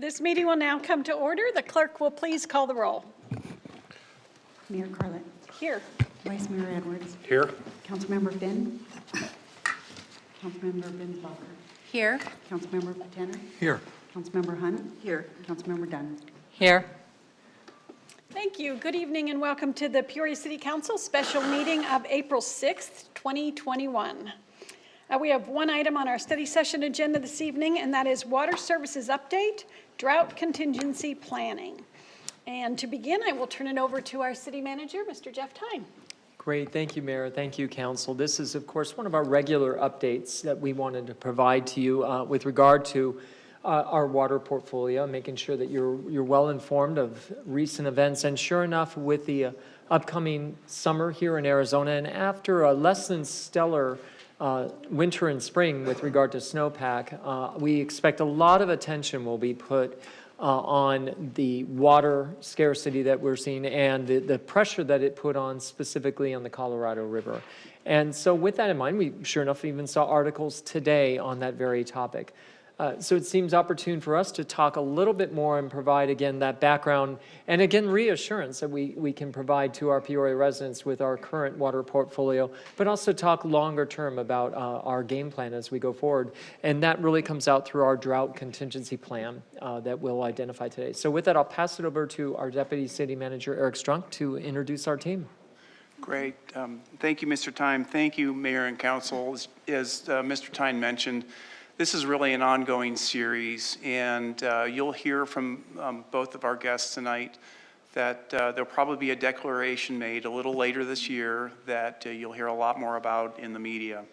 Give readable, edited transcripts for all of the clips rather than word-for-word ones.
This meeting will now come to order. The clerk will please call the roll. Mayor Carlett. Here. Vice Mayor Edwards. Here. Councilmember Finn. Councilmember Binsbacher. Here. Councilmember Tanner. Here. Councilmember Hunt. Here. Councilmember Dunn. Here. Thank you. Good evening and welcome to the Peoria City Council special meeting of April 6th, 2021. We have one item on our study session agenda this evening, and that is Water Services Update, Drought Contingency Planning. And to begin, I will turn it over to our city manager, Mr. Jeff Tyne. Great. Thank you, Mayor. Thank you, Council. This is, of course, one of our regular updates that we wanted to provide to you with regard to our water portfolio, making sure that you're well informed of recent events. And sure enough, with the upcoming summer here in Arizona, and after a less than stellar winter and spring with regard to snowpack, we expect a lot of attention will be put on the water scarcity that we're seeing and the pressure that it put on specifically on the Colorado River. And so with that in mind, we sure enough even saw articles today on that very topic. So it seems opportune for us to talk a little bit more and provide, again, that background and, again, reassurance that we can provide to our Peoria residents with our current water portfolio, but also talk longer term about our game plan as we go forward. And that really comes out through our drought contingency plan that we'll identify today. So with that, I'll pass it over to our Deputy City Manager, Eric Strunk, to introduce our team. Great. Thank you, Mr. Tyne. Thank you, Mayor and Council. As Mr. Tyne mentioned, this is really an ongoing series, and you'll hear from both of our guests tonight that there'll probably be a declaration made a little later this year that you'll hear a lot more about in the media.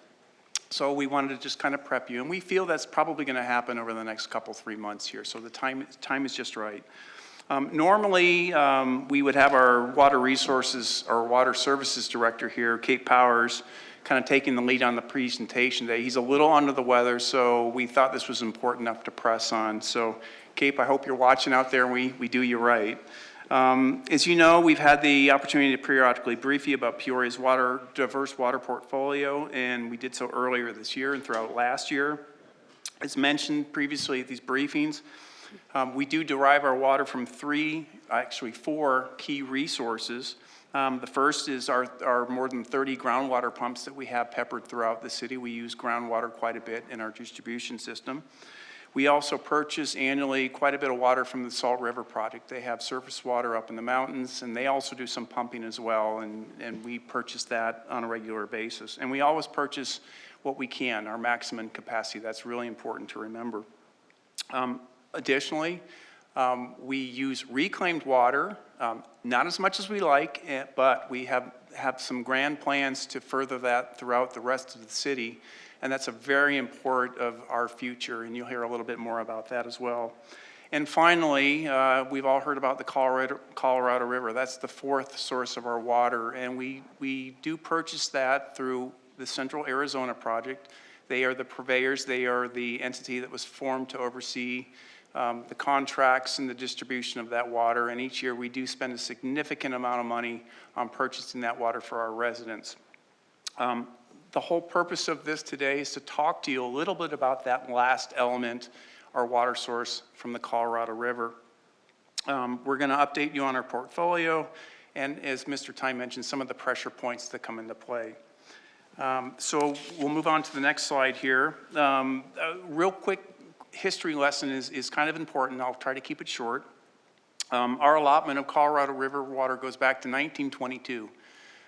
So we wanted to just kind of prep you, and we feel that's probably going to happen over the next couple, 3 months here, so the time is just right. Normally, we would have our water resources, our water services director here, Kate Powers, kind of taking the lead on the presentation today. He's a little under the weather, so we thought this was important enough to press on. So, Kate, I hope you're watching out there, and we do you right. As you know, we've had the opportunity to periodically brief you about Peoria's diverse water portfolio, and we did so earlier this year and throughout last year. As mentioned previously at these briefings, we do derive our water from four key resources. The first is our more than 30 groundwater pumps that we have peppered throughout the city. We use groundwater quite a bit in our distribution system. We also purchase annually quite a bit of water from the Salt River Project. They have surface water up in the mountains, and they also do some pumping as well, and we purchase that on a regular basis. And we always purchase what we can, our maximum capacity. That's really important to remember. Additionally, we use reclaimed water, not as much as we like, but we have some grand plans to further that throughout the rest of the city, and that's a very important of our future, and you'll hear a little bit more about that as well. And finally, we've all heard about the Colorado River. That's the fourth source of our water, and we do purchase that through the Central Arizona Project. They are the purveyors. They are the entity that was formed to oversee the contracts and the distribution of that water, and each year we do spend a significant amount of money on purchasing that water for our residents. The whole purpose of this today is to talk to you a little bit about that last element, our water source from the Colorado River. We're going to update you on our portfolio, and as Mr. Tyne mentioned, some of the pressure points that come into play. So we'll move on to the next slide here. A real quick history lesson is kind of important. I'll try to keep it short. Our allotment of Colorado River water goes back to 1922.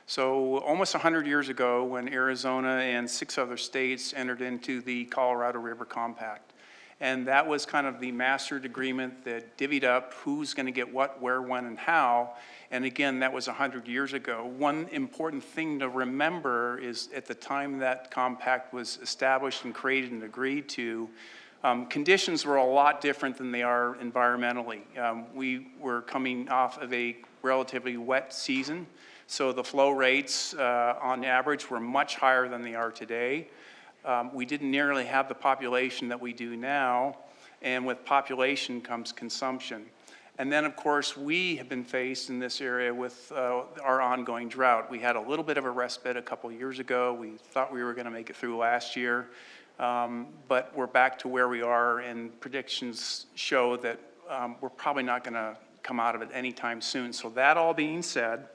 So almost 100 years ago when Arizona and 6 other states entered into the Colorado River Compact. And that was kind of the mastered agreement that divvied up who's going to get what, where, when, and how. And again, that was 100 years ago. One important thing to remember is at the time that compact was established and created and agreed to, conditions were a lot different than they are environmentally. We were coming off of a relatively wet season, so the flow rates on average were much higher than they are today. We didn't nearly have the population that we do now, and with population comes consumption. And then, of course, we have been faced in this area with our ongoing drought. We had a little bit of a respite a couple years ago. We thought we were going to make it through last year. But we're back to where we are, and predictions show that we're probably not going to come out of it anytime soon. So that all being said,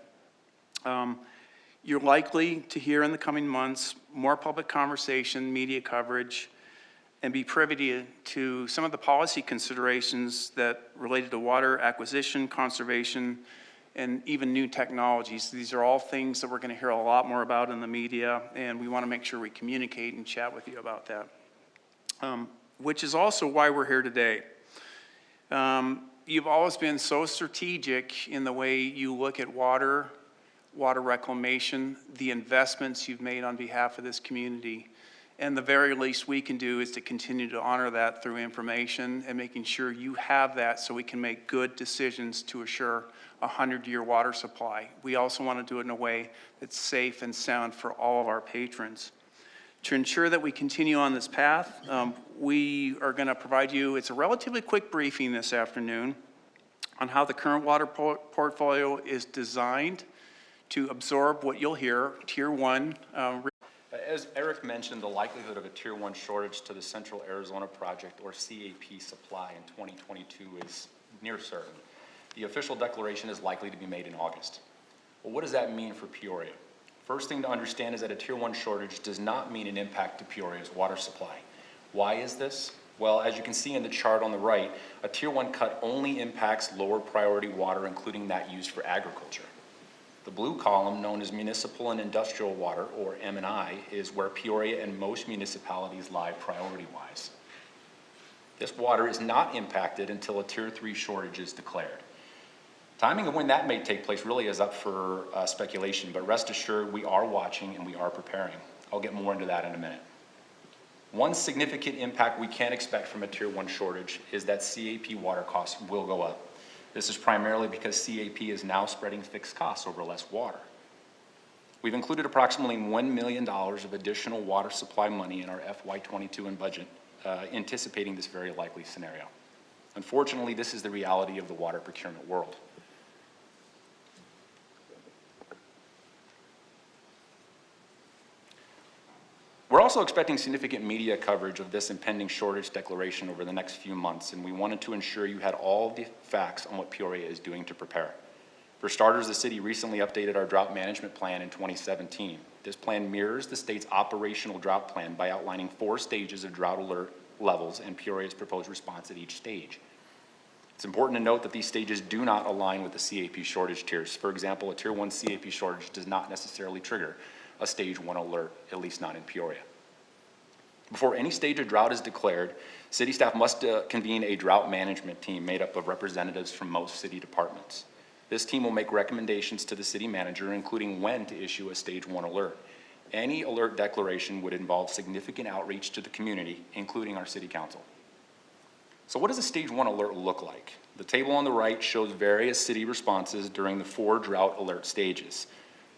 you're likely to hear in the coming months more public conversation, media coverage, and be privy to some of the policy considerations that related to water acquisition, conservation, and even new technologies. These are all things that we're going to hear a lot more about in the media, and we want to make sure we communicate and chat with you about that, which is also why we're here today. You've always been so strategic in the way you look at water reclamation, the investments you've made on behalf of this community. And the very least we can do is to continue to honor that through information and making sure you have that so we can make good decisions to assure a 100-year water supply. We also want to do it in a way that's safe and sound for all of our patrons. To ensure that we continue on this path, we are going to provide you, it's a relatively quick briefing this afternoon on how the current water portfolio is designed to absorb what you'll hear, Tier 1. As Eric mentioned, the likelihood of a Tier 1 shortage to the Central Arizona Project, or CAP, supply in 2022 is near certain. The official declaration is likely to be made in August. Well, what does that mean for Peoria? First thing to understand is that a Tier 1 shortage does not mean an impact to Peoria's water supply. Why is this? Well, as you can see in the chart on the right, a Tier 1 cut only impacts lower priority water, including that used for agriculture. The blue column, known as municipal and industrial water, or M&I, is where Peoria and most municipalities lie priority-wise. This water is not impacted until a Tier 3 shortage is declared. Timing of when that may take place really is up for speculation, but rest assured we are watching and we are preparing. I'll get more into that in a minute. One significant impact we can expect from a Tier 1 shortage is that CAP water costs will go up. This is primarily because CAP is now spreading fixed costs over less water. We've included approximately $1 million of additional water supply money in our FY22 and budget, anticipating this very likely scenario. Unfortunately, this is the reality of the water procurement world. We're also expecting significant media coverage of this impending shortage declaration over the next few months, and we wanted to ensure you had all the facts on what Peoria is doing to prepare. For starters, the city recently updated our drought management plan in 2017. This plan mirrors the state's operational drought plan by outlining 4 stages of drought alert levels and Peoria's proposed response at each stage. It's important to note that these stages do not align with the CAP shortage tiers. For example, a Tier 1 CAP shortage does not necessarily trigger a Stage 1 alert, at least not in Peoria. Before any stage of drought is declared, city staff must convene a drought management team made up of representatives from most city departments. This team will make recommendations to the city manager, including when to issue a Stage 1 alert. Any alert declaration would involve significant outreach to the community, including our city council. So what does a Stage 1 alert look like? The table on the right shows various city responses during the 4 drought alert stages.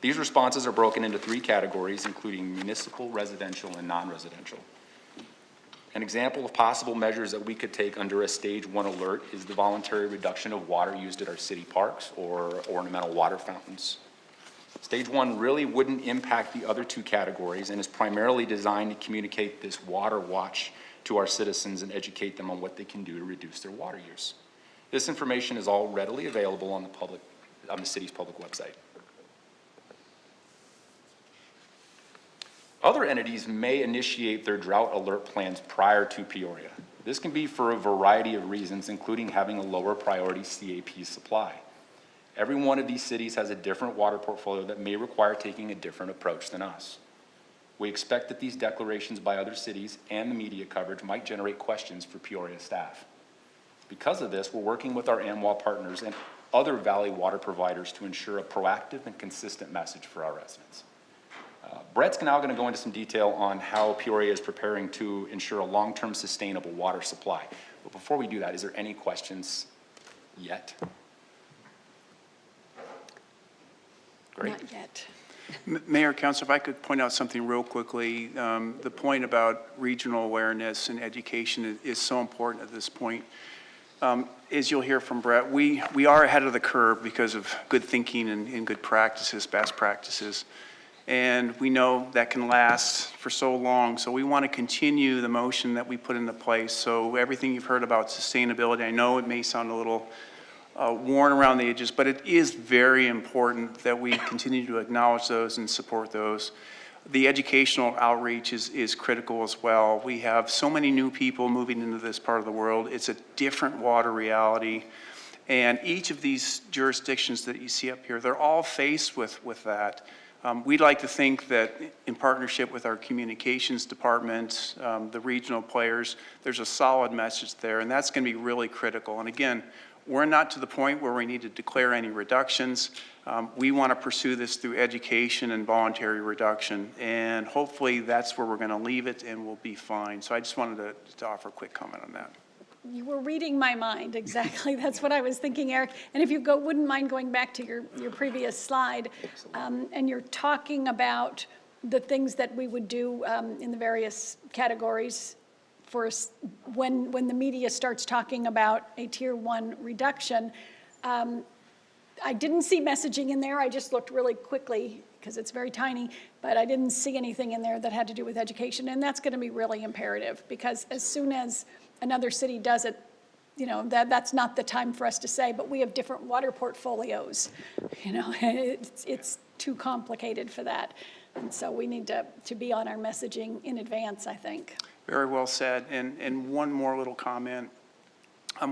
These responses are broken into 3 categories, including municipal, residential, and non-residential. An example of possible measures that we could take under a Stage 1 alert is the voluntary reduction of water used at our city parks or ornamental water fountains. Stage 1 really wouldn't impact the other 2 categories and is primarily designed to communicate this water watch to our citizens and educate them on what they can do to reduce their water use. This information is all readily available on the city's public website. Other entities may initiate their drought alert plans prior to Peoria. This can be for a variety of reasons, including having a lower priority CAP supply. Every one of these cities has a different water portfolio that may require taking a different approach than us. We expect that these declarations by other cities and the media coverage might generate questions for Peoria staff. Because of this, we're working with our AMWA partners and other Valley water providers to ensure a proactive and consistent message for our residents. Brett's now going to go into some detail on how Peoria is preparing to ensure a long-term sustainable water supply. But before we do that, is there any questions yet? Great. Not yet. Mayor, Council, if I could point out something real quickly. The point about regional awareness and education is so important at this point. As you'll hear from Brett, we are ahead of the curve because of good thinking and good practices, best practices. And we know that can last for so long. So we want to continue the motion that we put into place. So everything you've heard about sustainability, I know it may sound a little worn around the edges, but it is very important that we continue to acknowledge those and support those. The educational outreach is critical as well. We have so many new people moving into this part of the world. It's a different water reality. And each of these jurisdictions that you see up here, they're all faced with that. We'd like to think that in partnership with our communications department, the regional players, there's a solid message there, and that's going to be really critical. And again, we're not to the point where we need to declare any reductions. We want to pursue this through education and voluntary reduction, and hopefully that's where we're going to leave it, and we'll be fine. So I just wanted to offer a quick comment on that. You were reading my mind, exactly. That's what I was thinking, Eric. And if you wouldn't mind going back to your previous slide, and you're talking about the things that we would do in the various categories for when the media starts talking about a Tier 1 reduction. I didn't see messaging in there. I just looked really quickly because it's very tiny, but I didn't see anything in there that had to do with education. And that's going to be really imperative, because as soon as another city does it, that's not the time for us to say, but we have different water portfolios. It's too complicated for that. And so we need to be on our messaging in advance, I think. Very well said. And one more little comment.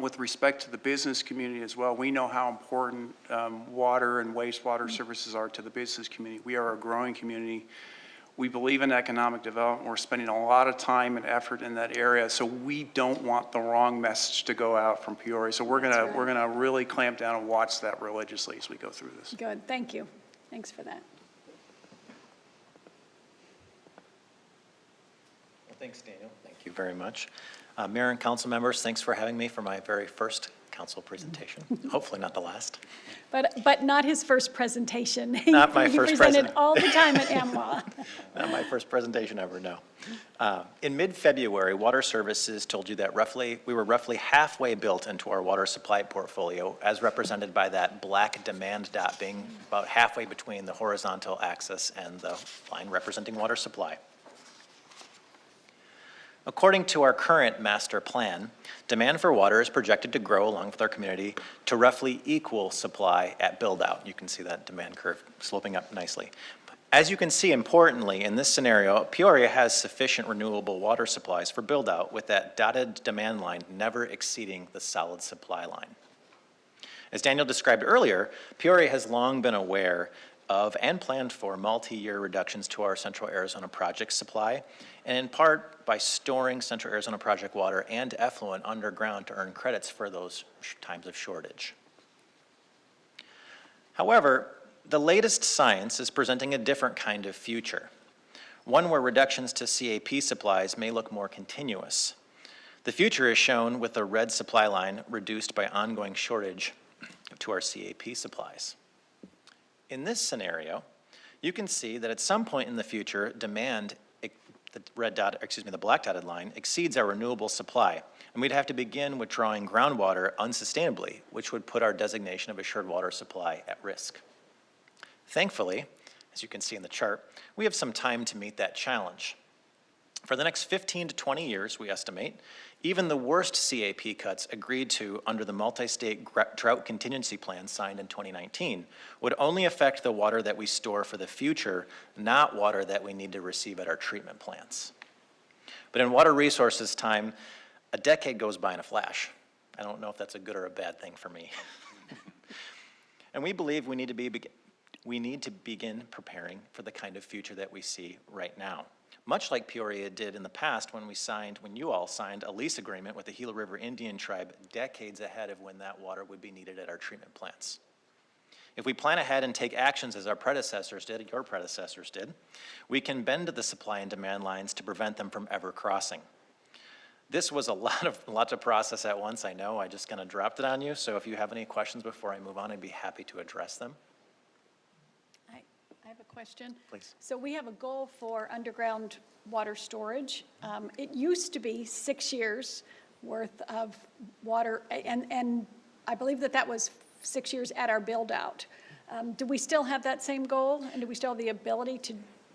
With respect to the business community as well, we know how important water and wastewater services are to the business community. We are a growing community. We believe in economic development. We're spending a lot of time and effort in that area, so we don't want the wrong message to go out from Peoria. So we're gonna really clamp down and watch that religiously as we go through this. Good, thank you. Thanks for that. Well, thanks, Daniel. Thank you very much. Mayor and council members, thanks for having me for my very first council presentation. Hopefully not the last. But not his first presentation. Not my first He presented president. all the time at AMWA. Not my first presentation ever, no. In mid-February, Water Services told you that we were roughly halfway built into our water supply portfolio, as represented by that black demand dot being about halfway between the horizontal axis and the line representing water supply. According to our current master plan, demand for water is projected to grow along with our community to roughly equal supply at build-out. You can see that demand curve sloping up nicely. As you can see, importantly, in this scenario, Peoria has sufficient renewable water supplies for build-out, with that dotted demand line never exceeding the solid supply line. As Daniel described earlier, Peoria has long been aware of and planned for multi-year reductions to our Central Arizona Project supply, and in part by storing Central Arizona Project water and effluent underground to earn credits for those times of shortage. However, the latest science is presenting a different kind of future, one where reductions to CAP supplies may look more continuous. The future is shown with the red supply line reduced by ongoing shortage to our CAP supplies. In this scenario, you can see that at some point in the future, demand, the black dotted line, exceeds our renewable supply, and we'd have to begin withdrawing groundwater unsustainably, which would put our designation of assured water supply at risk. Thankfully, as you can see in the chart, we have some time to meet that challenge. For the next 15 to 20 years, we estimate, even the worst CAP cuts agreed to under the multi-state drought contingency plan signed in 2019 would only affect the water that we store for the future, not water that we need to receive at our treatment plants. But in water resources time, a decade goes by in a flash. I don't know if that's a good or a bad thing for me. And we believe we need to begin preparing for the kind of future that we see right now. Much like Peoria did in the past when you all signed a lease agreement with the Gila River Indian Tribe decades ahead of when that water would be needed at our treatment plants. If we plan ahead and take actions as our predecessors did, your predecessors did, we can bend the supply and demand lines to prevent them from ever crossing. This was a lot to process at once, I know. I just kind of dropped it on you, so if you have any questions before I move on, I'd be happy to address them. I have a question. Please. So we have a goal for underground water storage. It used to be 6 years worth of water, and I believe that was 6 years at our build-out. Do we still have that same goal, and do we still have the ability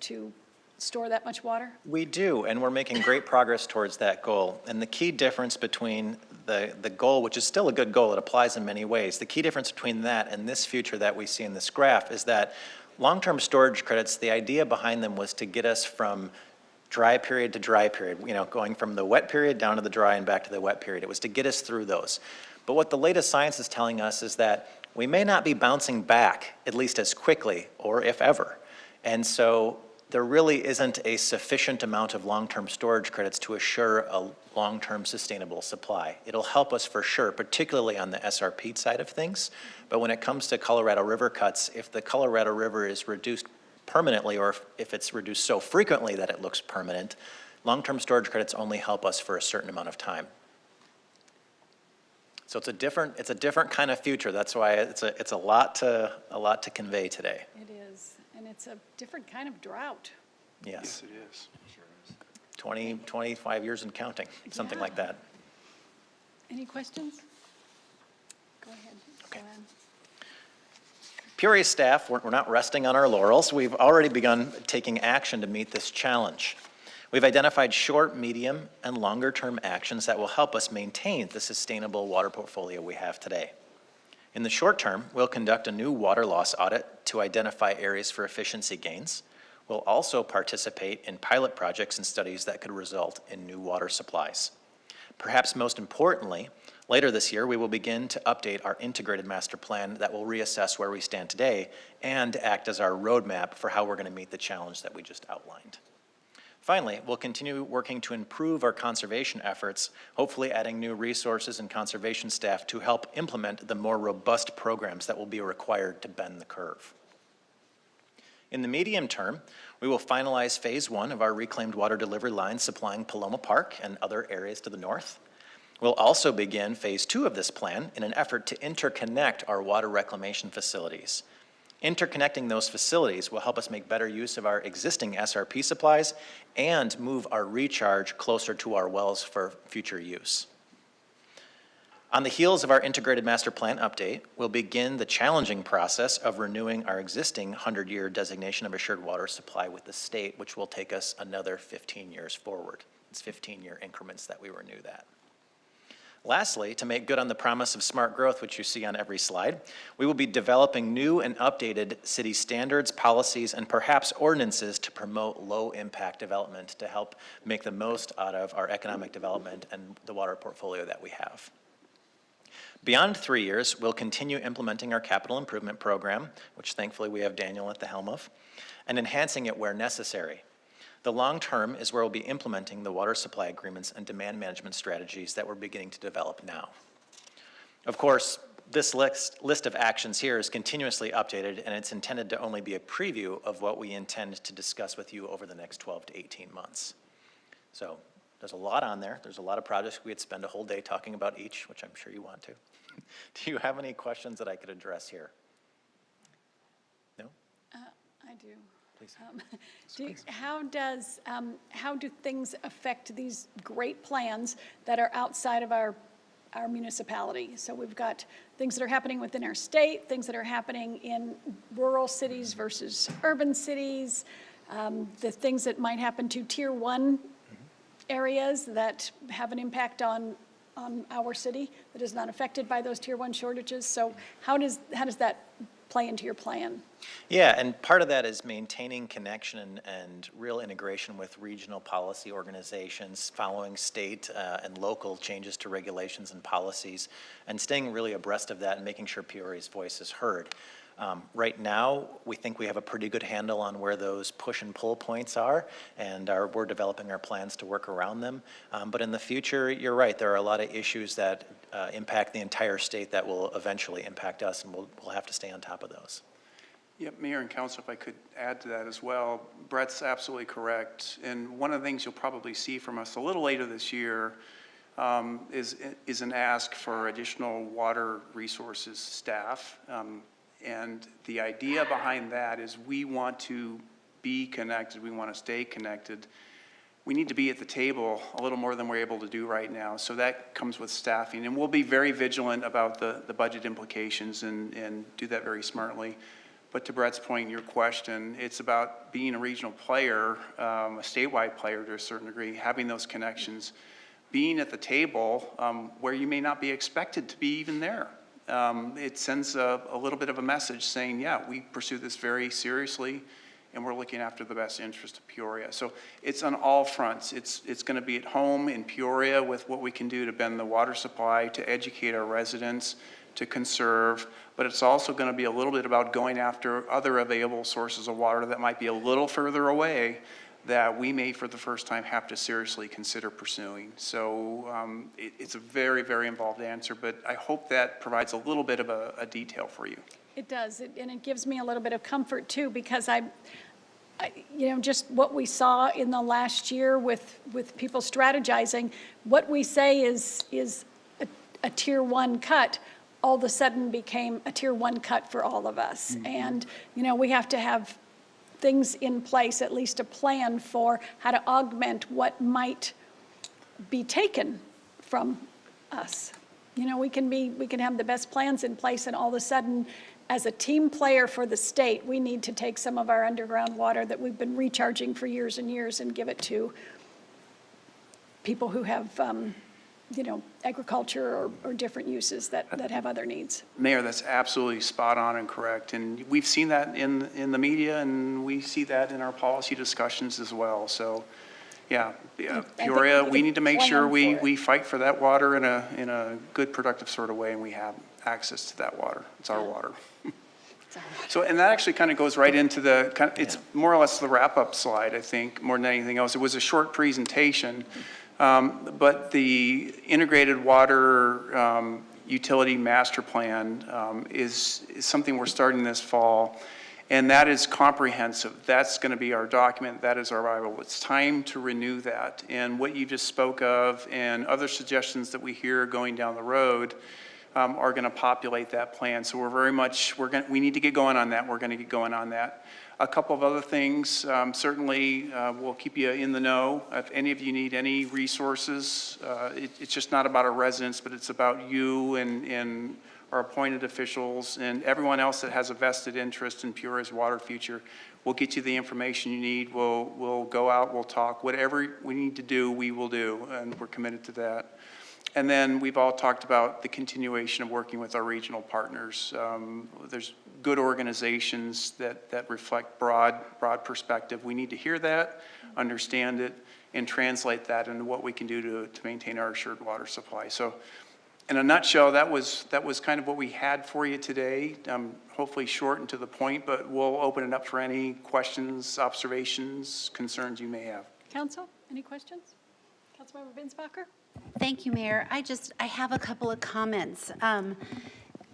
to store that much water? We do, and we're making great progress towards that goal. And the key difference between the goal, which is still a good goal, it applies in many ways. The key difference between that and this future that we see in this graph is that long-term storage credits, the idea behind them was to get us from dry period to dry period, going from the wet period down to the dry and back to the wet period. It was to get us through those. But what the latest science is telling us is that we may not be bouncing back, at least as quickly, or if ever. And so there really isn't a sufficient amount of long-term storage credits to assure a long-term sustainable supply. It'll help us for sure, particularly on the SRP side of things. But when it comes to Colorado River cuts, if the Colorado River is reduced permanently, or if it's reduced so frequently that it looks permanent, long-term storage credits only help us for a certain amount of time. So it's a different kind of future. That's why it's a lot to convey today. It is, and it's a different kind of drought. Yes, It is. 20, 25 years and counting, something Yeah. like that. Any questions? Go ahead. Okay. Joanne. Peoria staff, we're not resting on our laurels. We've already begun taking action to meet this challenge. We've identified short, medium, and longer-term actions that will help us maintain the sustainable water portfolio we have today. In the short term, we'll conduct a new water loss audit to identify areas for efficiency gains. We'll also participate in pilot projects and studies that could result in new water supplies. Perhaps most importantly, later this year, we will begin to update our integrated master plan that will reassess where we stand today and act as our roadmap for how we're going to meet the challenge that we just outlined. Finally, we'll continue working to improve our conservation efforts, hopefully adding new resources and conservation staff to help implement the more robust programs that will be required to bend the curve. In the medium term, we will finalize phase 1 of our reclaimed water delivery line supplying Paloma Park and other areas to the north. We'll also begin phase 2 of this plan in an effort to interconnect our water reclamation facilities. Interconnecting those facilities will help us make better use of our existing SRP supplies and move our recharge closer to our wells for future use. On the heels of our integrated master plan update, we'll begin the challenging process of renewing our existing 100-year designation of assured water supply with the state, which will take us another 15 years forward. It's 15-year increments that we renew that. Lastly, to make good on the promise of smart growth, which you see on every slide, we will be developing new and updated city standards, policies, and perhaps ordinances to promote low-impact development to help make the most out of our economic development and the water portfolio that we have. Beyond 3 years, we'll continue implementing our capital improvement program, which thankfully we have Daniel at the helm of, and enhancing it where necessary. The long term is where we'll be implementing the water supply agreements and demand management strategies that we're beginning to develop now. Of course, this list of actions here is continuously updated, and it's intended to only be a preview of what we intend to discuss with you over the next 12 to 18 months. So there's a lot on there. There's a lot of projects. We'd spend a whole day talking about each, which I'm sure you want to. Do you have any questions that I could address here? No? I do. Please. How do things affect these great plans that are outside of our municipality? So we've got things that are happening within our state, things that are happening in rural cities versus urban cities, the things that might happen to Tier 1 areas that have an impact on our city that is not affected by those Tier 1 shortages. So how does that play into your plan? Yeah, and part of that is maintaining connection and real integration with regional policy organizations, following state and local changes to regulations and policies, and staying really abreast of that and making sure Peoria's voice is heard. Right now, we think we have a pretty good handle on where those push and pull points are, and we're developing our plans to work around them. But in the future, you're right, there are a lot of issues that impact the entire state that will eventually impact us, and we'll have to stay on top of those. Yep, Mayor and Council, if I could add to that as well, Brett's absolutely correct. And one of the things you'll probably see from us a little later this year is an ask for additional water resources staff. And the idea behind that is we want to be connected, we want to stay connected. We need to be at the table a little more than we're able to do right now. So that comes with staffing. And we'll be very vigilant about the budget implications and do that very smartly. But to Brett's point in your question, it's about being a regional player, a statewide player to a certain degree, having those connections, being at the table where you may not be expected to be even there. It sends a little bit of a message saying, yeah, we pursue this very seriously, and we're looking after the best interest of Peoria. So it's on all fronts. It's going to be at home in Peoria with what we can do to bend the water supply, to educate our residents, to conserve, but it's also going to be a little bit about going after other available sources of water that might be a little further away that we may for the first time have to seriously consider pursuing. So it's a very, very involved answer, but I hope that provides a little bit of a detail for you. It does, and it gives me a little bit of comfort too, because I just what we saw in the last year with people strategizing, what we say is a tier 1 cut, all of a sudden became a tier 1 cut for all of us. And, we have to have things in place, at least a plan for how to augment what might be taken from us. We can have the best plans in place, and all of a sudden, as a team player for the state, we need to take some of our underground water that we've been recharging for years and years and give it to people who have agriculture or different uses that have other needs. Mayor, that's absolutely spot on and correct. And we've seen that in the media, and we see that in our policy discussions as well. So, yeah, Peoria, we need to make sure we fight for that water in a good, productive sort of way, and we have access to that water. It's our water. So, and that actually kind of goes right into it's more or less the wrap-up slide, I think, more than anything else. It was a short presentation. But the integrated water utility master plan is something we're starting this fall, and that is comprehensive. That's going to be our document. That is our Bible. It's time to renew that. And what you just spoke of and other suggestions that we hear going down the road are going to populate that plan. So we're very much, we need to get going on that. We're going to get going on that. A couple of other things, certainly we'll keep you in the know. If any of you need any resources, it's just not about our residents, but it's about you and our appointed officials and everyone else that has a vested interest in Peoria's water future. We'll get you the information you need. We'll go out, we'll talk. Whatever we need to do, we will do, and we're committed to that. And then we've all talked about the continuation of working with our regional partners. There's good organizations that reflect broad perspective. We need to hear that, understand it, and translate that into what we can do to maintain our assured water supply. So in a nutshell, that was kind of what we had for you today. Hopefully short and to the point, but we'll open it up for any questions, observations, concerns you may have. Council, any questions? Councilmember Binsbacher? Thank you, Mayor. I have a couple of comments.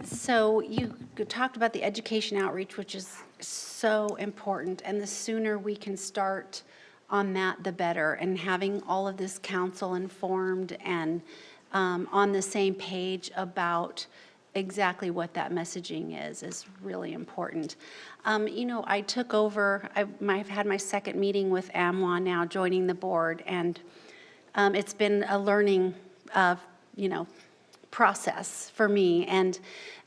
So you talked about the education outreach, which is so important, and the sooner we can start on that, the better. And having all of this council informed and on the same page about exactly what that messaging is really important. I took over, I've had my second meeting with AMWA now, joining the board, and it's been a learning process for me, and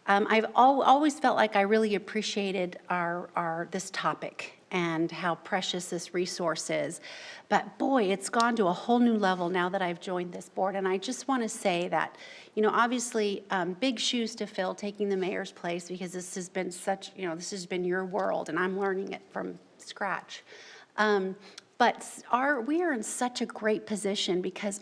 I've always felt like I really appreciated this topic and how precious this resource is. But boy, it's gone to a whole new level now that I've joined this board, and I just want to say that, obviously big shoes to fill taking the mayor's place, because this has been this has been your world, and I'm learning it from scratch. But we are in such a great position because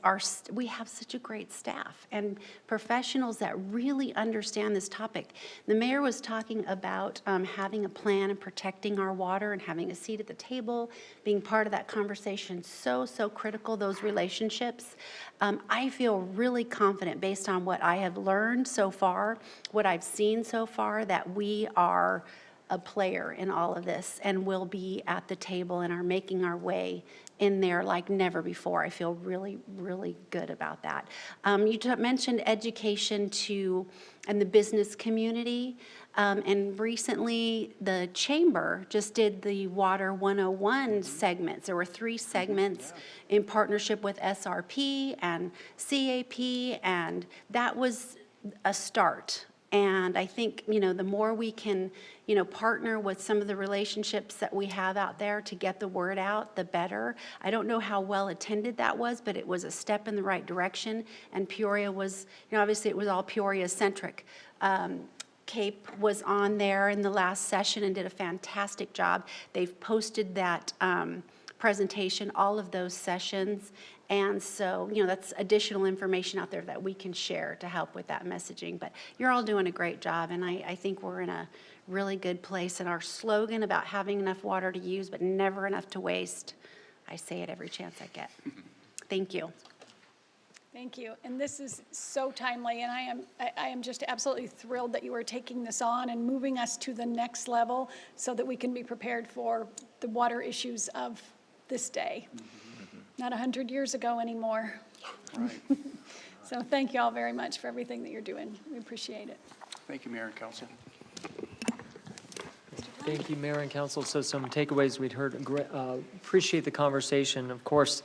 we have such a great staff and professionals that really understand this topic. The mayor was talking about having a plan and protecting our water and having a seat at the table, being part of that conversation. So critical, those relationships. I feel really confident based on what I have learned so far, what I've seen so far, that we are a player in all of this and will be at the table and are making our way in there like never before. I feel really, really good about that. You mentioned education and the business community, and recently the chamber just did the Water 101 segments. There were 3 segments in partnership with SRP and CAP, and that was a start. And I think, the more we can, partner with some of the relationships that we have out there to get the word out, the better. I don't know how well attended that was, but it was a step in the right direction. And Peoria was, obviously it was all Peoria-centric. CAPE was on there in the last session and did a fantastic job. They've posted that presentation, all of those sessions. And so, that's additional information out there that we can share to help with that messaging. But you're all doing a great job, and I think we're in a really good place. And our slogan about having enough water to use but never enough to waste, I say it every chance I get. Thank you. Thank you. And this is so timely, and I am just absolutely thrilled that you are taking this on and moving us to the next level so that we can be prepared for the water issues of this day. Not 100 years ago anymore. Right. So thank you all very much for everything that you're doing. We appreciate it. Thank you, Mayor and Council. Thank you, Mayor and Council. So some takeaways we'd heard, appreciate the conversation. Of course,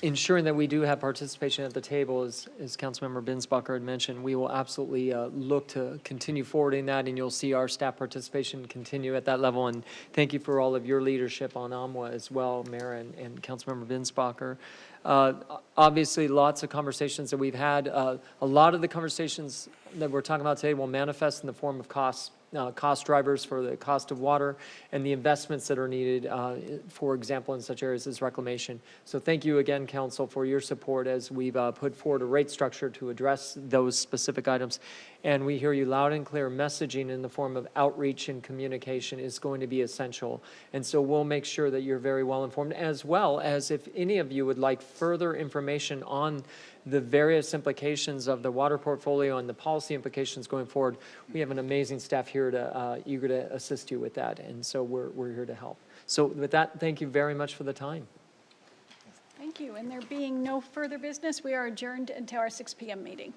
ensuring that we do have participation at the table, as Councilmember Binsbacher had mentioned, we will absolutely look to continue forwarding that, and you'll see our staff participation continue at that level. And thank you for all of your leadership on AMWA as well, Mayor and Councilmember Binsbacher. Obviously, lots of conversations that we've had. A lot of the conversations that we're talking about today will manifest in the form of cost drivers for the cost of water and the investments that are needed, for example, in such areas as reclamation. So thank you again, Council, for your support as we've put forward a rate structure to address those specific items. And we hear you loud and clear. Messaging in the form of outreach and communication is going to be essential. And so we'll make sure that you're very well informed, as well as if any of you would like further information on the various implications of the water portfolio and the policy implications going forward. We have an amazing staff here to eager to assist you with that, and so we're here to help. So with that, thank you very much for the time. Thank you. And there being no further business, we are adjourned until our 6 p.m. meeting.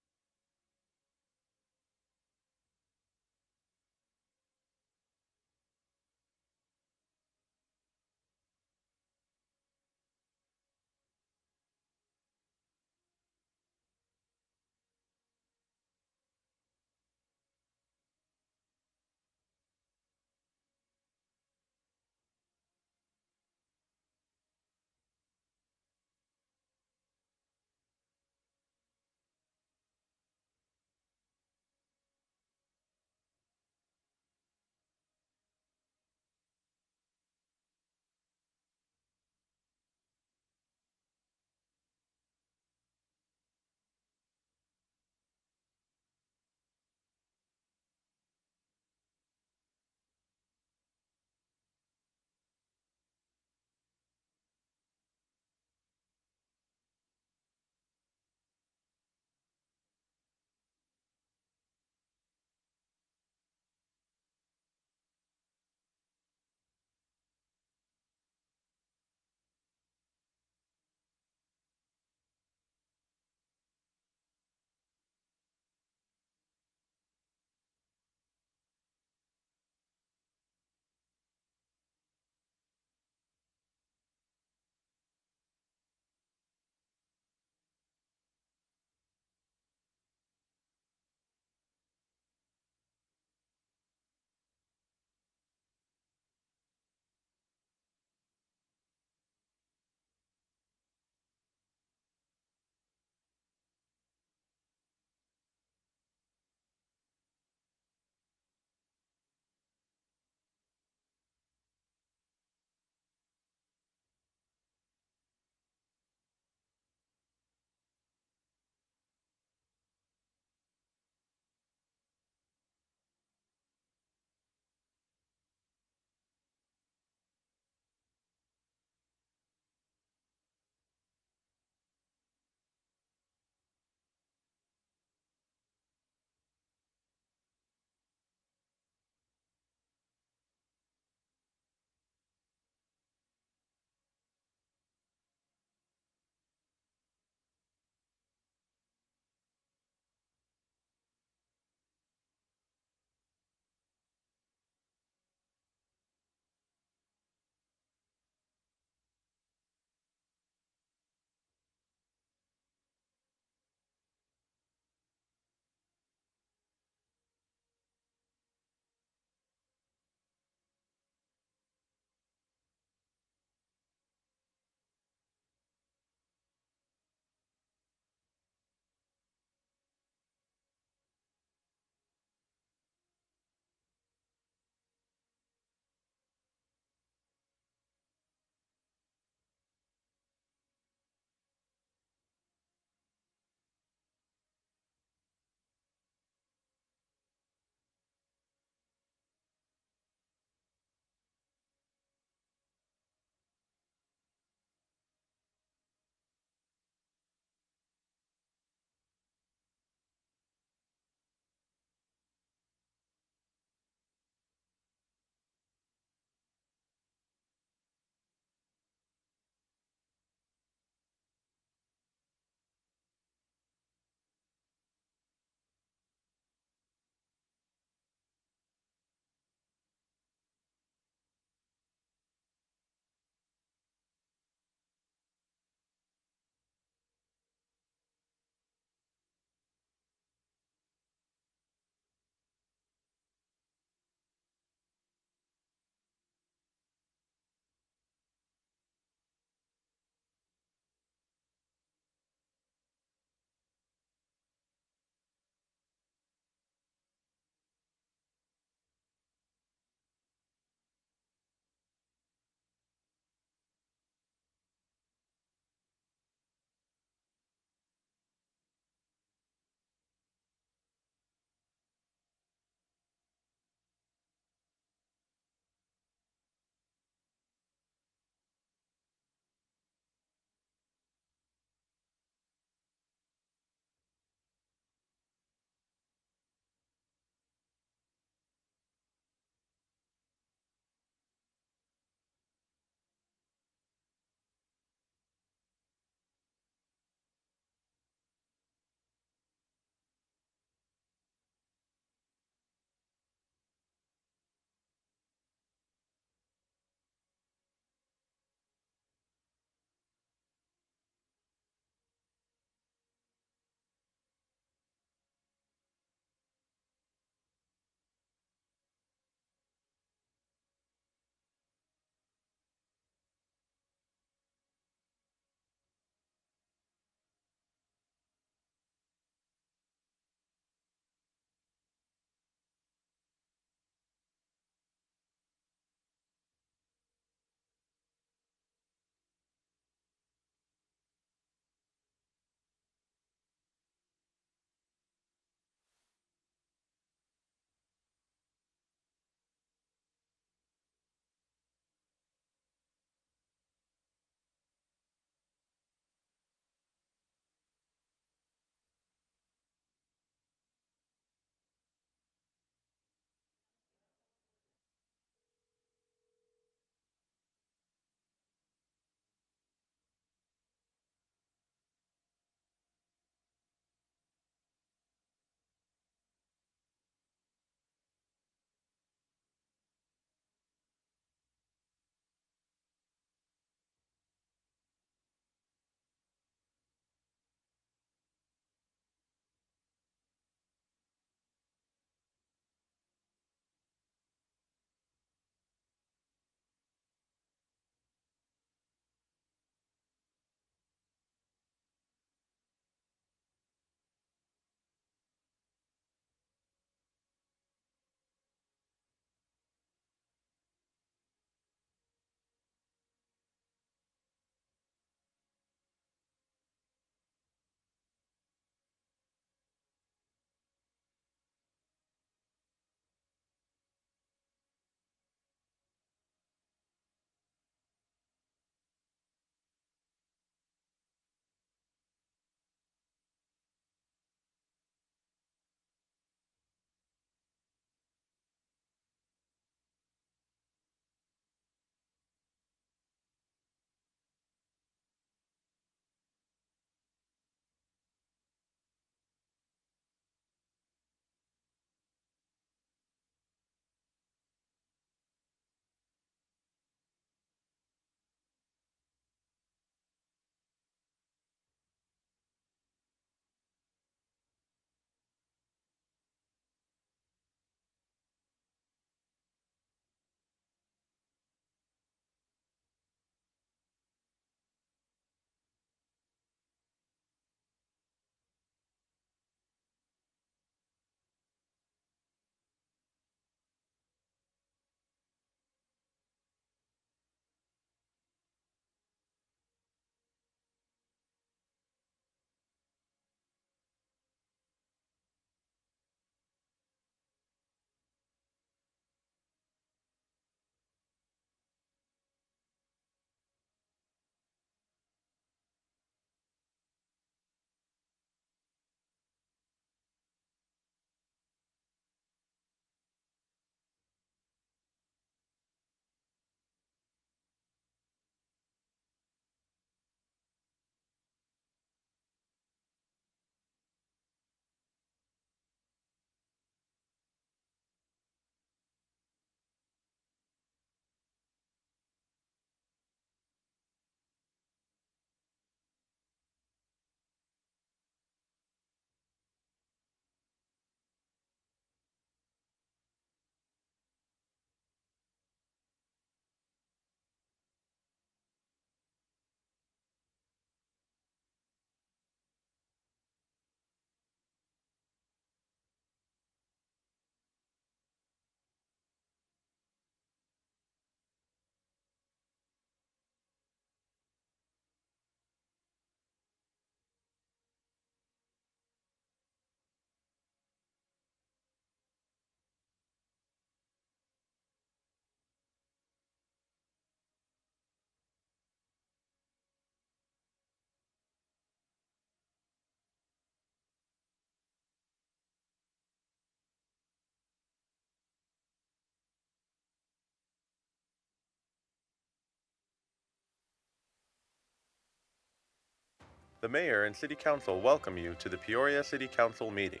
The Mayor and City Council welcome you to the Peoria City Council meeting.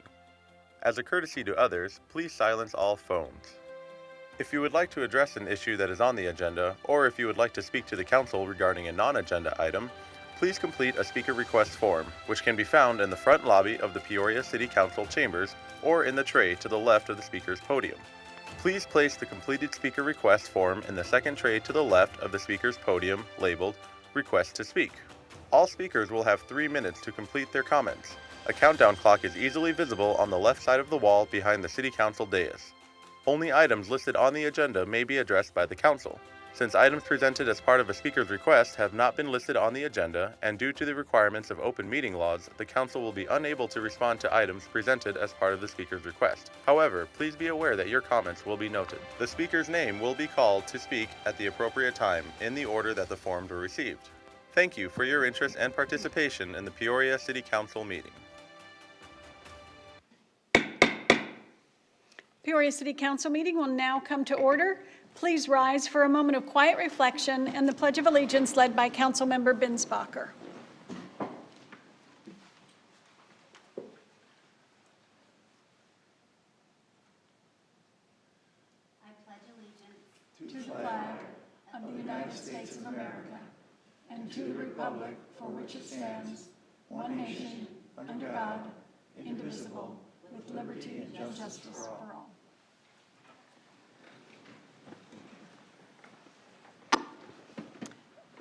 As a courtesy to others, please silence all phones. If you would like to address an issue that is on the agenda, or if you would like to speak to the council regarding a non-agenda item, please complete a speaker request form, which can be found in the front lobby of the Peoria City Council chambers or in the tray to the left of the speaker's podium. Please place the completed speaker request form in the second tray to the left of the speaker's podium labeled Request to Speak. All speakers will have 3 minutes to complete their comments. A countdown clock is easily visible on the left side of the wall behind the City Council dais. Only items listed on the agenda may be addressed by the council. Since items presented as part of a speaker's request have not been listed on the agenda, and due to the requirements of open meeting laws, the council will be unable to respond to items presented as part of the speaker's request. However, please be aware that your comments will be noted. The speaker's name will be called to speak at the appropriate time, in the order that the forms were received. Thank you for your interest and participation in the Peoria City Council meeting. Peoria City Council meeting will now come to order. Please rise for a moment of quiet reflection and the Pledge of Allegiance led by Councilmember Binsbacher. I pledge allegiance To the flag of the United States of America and to the republic for which it stands, one nation, under God, indivisible, with liberty and justice for all.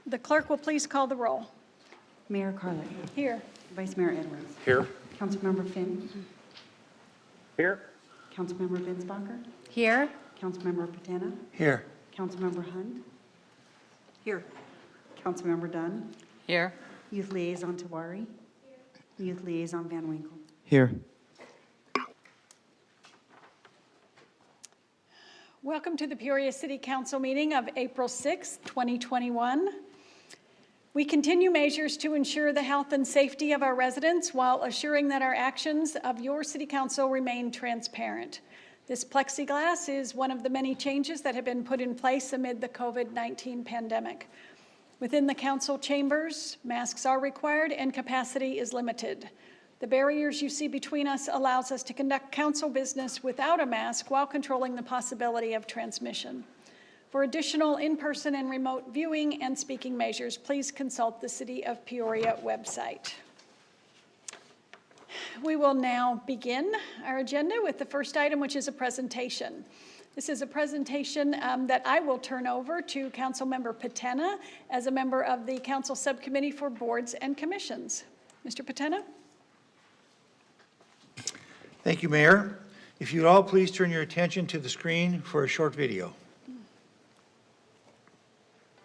The clerk will please call the roll. Mayor Carlet. Here. Vice Mayor Edwards. Here. Councilmember Finn. Here. Councilmember Binsbacher. here. Councilmember Patana. Here. Councilmember Hunt. Here. Councilmember Dunn. Here. Youth Liaison Tawari. Youth Liaison Van Winkle. Here. Welcome to the Peoria City Council meeting of April 6, 2021. We continue measures to ensure the health and safety of our residents while assuring that our actions of your City Council remain transparent. This plexiglass is one of the many changes that have been put in place amid the COVID-19 pandemic. Within the council chambers, masks are required and capacity is limited. The barriers you see between us allows us to conduct council business without a mask while controlling the possibility of transmission. For additional in-person and remote viewing and speaking measures, please consult the City of Peoria website. We will now begin our agenda with the first item, which is a presentation. This is a presentation that I will turn over to Councilmember Patana as a member of the Council Subcommittee for Boards and Commissions. Mr. Patana? Thank you, Mayor. If you'd all please turn your attention to the screen for a short video.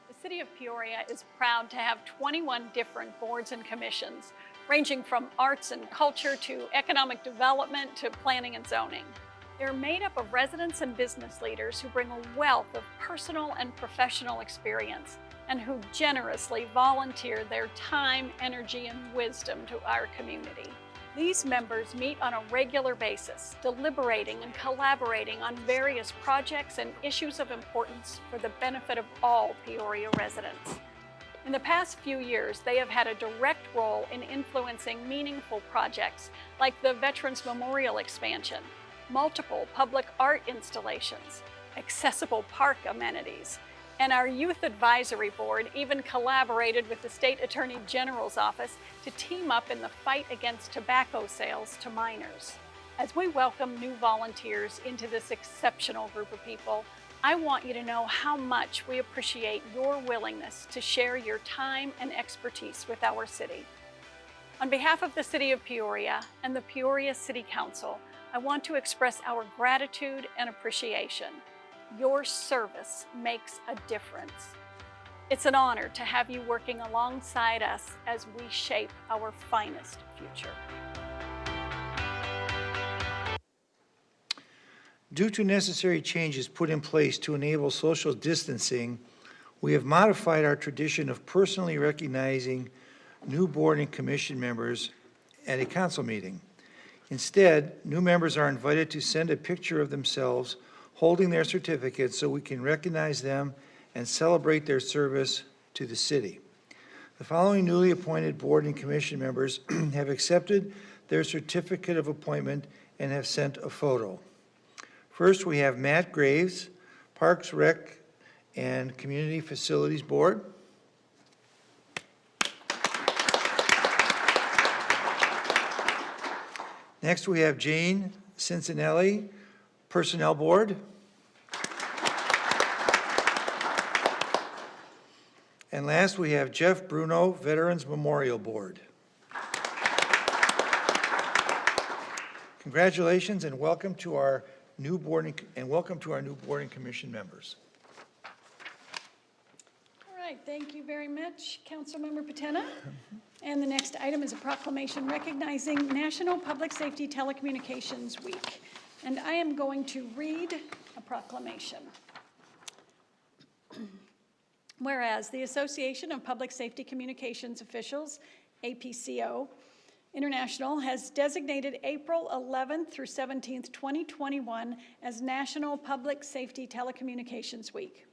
The City of Peoria is proud to have 21 different boards and commissions, ranging from arts and culture to economic development to planning and zoning. They're made up of residents and business leaders who bring a wealth of personal and professional experience and who generously volunteer their time, energy, and wisdom to our community. These members meet on a regular basis, deliberating and collaborating on various projects and issues of importance for the benefit of all Peoria residents. In the past few years, they have had a direct role in influencing meaningful projects like the Veterans Memorial expansion, multiple public art installations, accessible park amenities, and our Youth Advisory Board even collaborated with the State Attorney General's office to team up in the fight against tobacco sales to minors. As we welcome new volunteers into this exceptional group of people, I want you to know how much we appreciate your willingness to share your time and expertise with our city. On behalf of the City of Peoria and the Peoria City Council, I want to express our gratitude and appreciation. Your service makes a difference. It's an honor to have you working alongside us as we shape our finest future. Due to necessary changes put in place to enable social distancing, we have modified our tradition of personally recognizing new board and commission members at a council meeting. Instead, new members are invited to send a picture of themselves holding their certificate so we can recognize them and celebrate their service to the city. The following newly appointed board and commission members have accepted their certificate of appointment and have sent a photo. First, we have Matt Graves, Parks, Rec, and Community Facilities Board. Next, we have Jane Cincinnati, Personnel Board. And last, we have Jeff Bruno, Veterans Memorial Board. Congratulations and welcome to our new board and commission members. All right, thank you very much, Councilmember Patena. And the next item is a proclamation recognizing National Public Safety Telecommunications Week. And I am going to read a proclamation. Whereas the Association of Public Safety Communications Officials, APCO International, has designated April 11th through 17th, 2021 as National Public Safety Telecommunications Week.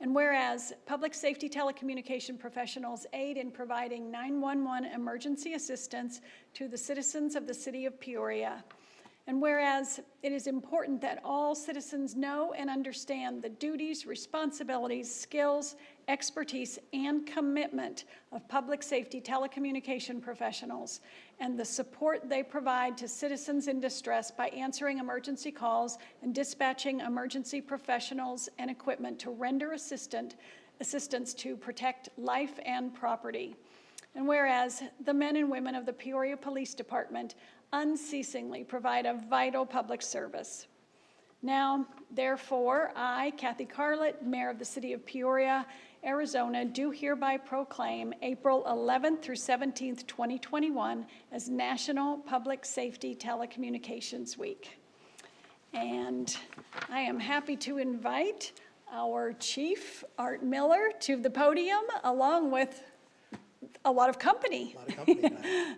And whereas public safety telecommunication professionals aid in providing 911 emergency assistance to the citizens of the city of Peoria. And whereas it is important that all citizens know and understand the duties, responsibilities, skills, expertise, and commitment of public safety telecommunication professionals and the support they provide to citizens in distress by answering emergency calls and dispatching emergency professionals and equipment to render assistance to protect life and property. And whereas the men and women of the Peoria Police Department unceasingly provide a vital public service. Now, therefore, I, Kathy Carlett, Mayor of the City of Peoria, Arizona, do hereby proclaim April 11th through 17th, 2021 as National Public Safety Telecommunications Week. And I am happy to invite our Chief, Art Miller, to the podium, along with a lot of company. Tonight.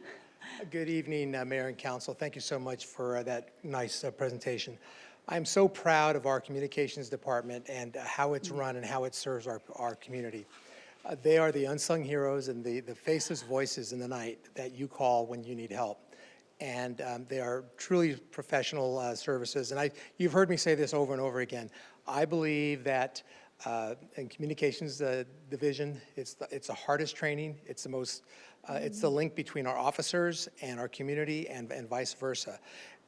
Good evening, Mayor and Council. Thank you so much for that nice presentation. I'm so proud of our communications department and how it's run and how it serves our community. They are the unsung heroes and the faceless voices in the night that you call when you need help. And they are truly professional services. And you've heard me say this over and over again. I believe that in communications division, it's the hardest training. It's the most, it's the link between our officers and our community and vice versa.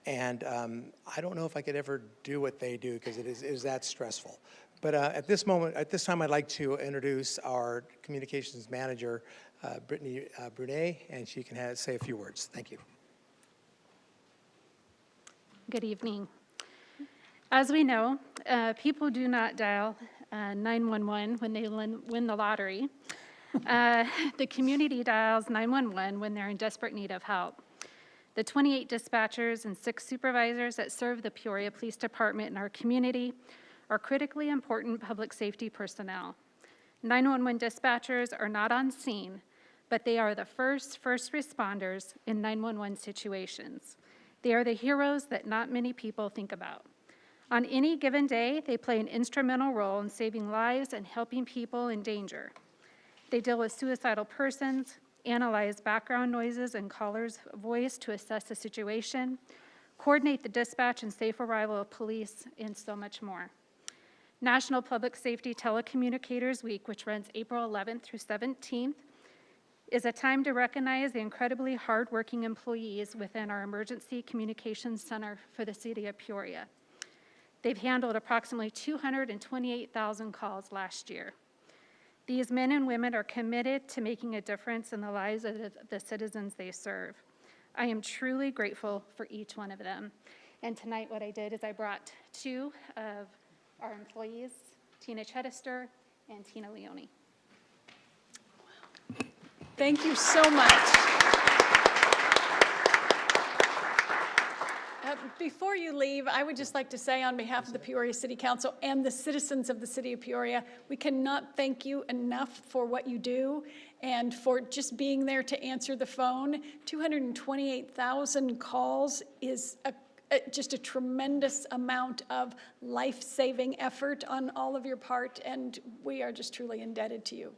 And I don't know if I could ever do what they do because it is that stressful. But at this time, I'd like to introduce our communications manager, Brittany Brunet, and she can say a few words. Thank you. Good evening. As we know, people do not dial 911 when they win the lottery. The community dials 911 when they're in desperate need of help. The 28 dispatchers and 6 supervisors that serve the Peoria Police Department in our community are critically important public safety personnel. 911 dispatchers are not on scene, but they are the first responders in 911 situations. They are the heroes that not many people think about. On any given day, they play an instrumental role in saving lives and helping people in danger. They deal with suicidal persons, analyze background noises and caller's voice to assess the situation, coordinate the dispatch and safe arrival of police, and so much more. National Public Safety Telecommunicators Week, which runs April 11th through 17th, is a time to recognize the incredibly hardworking employees within our Emergency Communications Center for the City of Peoria. They've handled approximately 228,000 calls last year. These men and women are committed to making a difference in the lives of the citizens they serve. I am truly grateful for each one of them. And tonight what I did is I brought 2 of our employees, Tina Chedister and Tina Leone. Thank you so much. Before you leave, I would just like to say on behalf of the Peoria City Council and the citizens of the city of Peoria, we cannot thank you enough for what you do and for just being there to answer the phone. 228,000 calls is just a tremendous amount of life-saving effort on all of your part, and we are just truly indebted to you.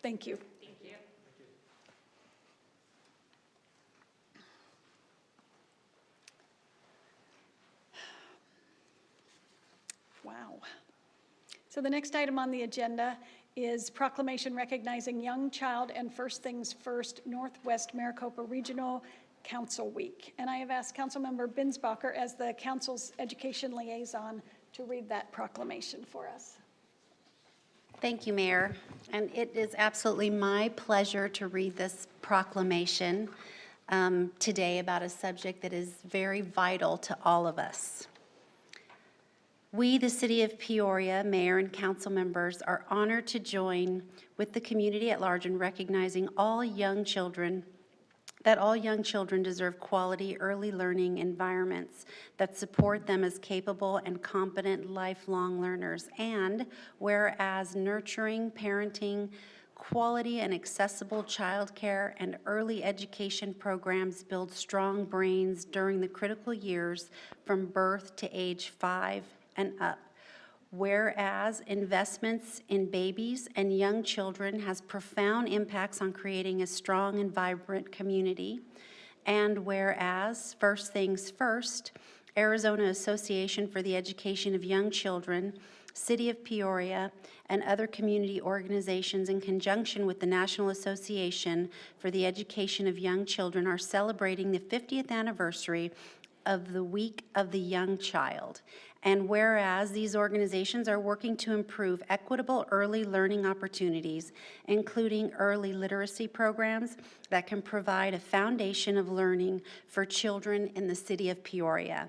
Thank you. Thank you. So the next item on the agenda is proclamation recognizing Young Child and First Things First Northwest Maricopa Regional Council Week. And I have asked Councilmember Binsbacher as the council's education liaison to read that proclamation for us. Thank you, Mayor. And it is absolutely my pleasure to read this proclamation today about a subject that is very vital to all of us. We, the City of Peoria, Mayor and council members, are honored to join with the community at large in recognizing that all young children deserve quality early learning environments that support them as capable and competent lifelong learners. And whereas nurturing, parenting, quality and accessible childcare and early education programs build strong brains during the critical years from birth to age 5 and up. Whereas investments in babies and young children has profound impacts on creating a strong and vibrant community. And whereas, first things first, Arizona Association for the Education of Young Children, City of Peoria, and other community organizations in conjunction with the National Association for the Education of Young Children are celebrating the 50th anniversary of the Week of the Young Child. And whereas these organizations are working to improve equitable early learning opportunities, including early literacy programs that can provide a foundation of learning for children in the City of Peoria.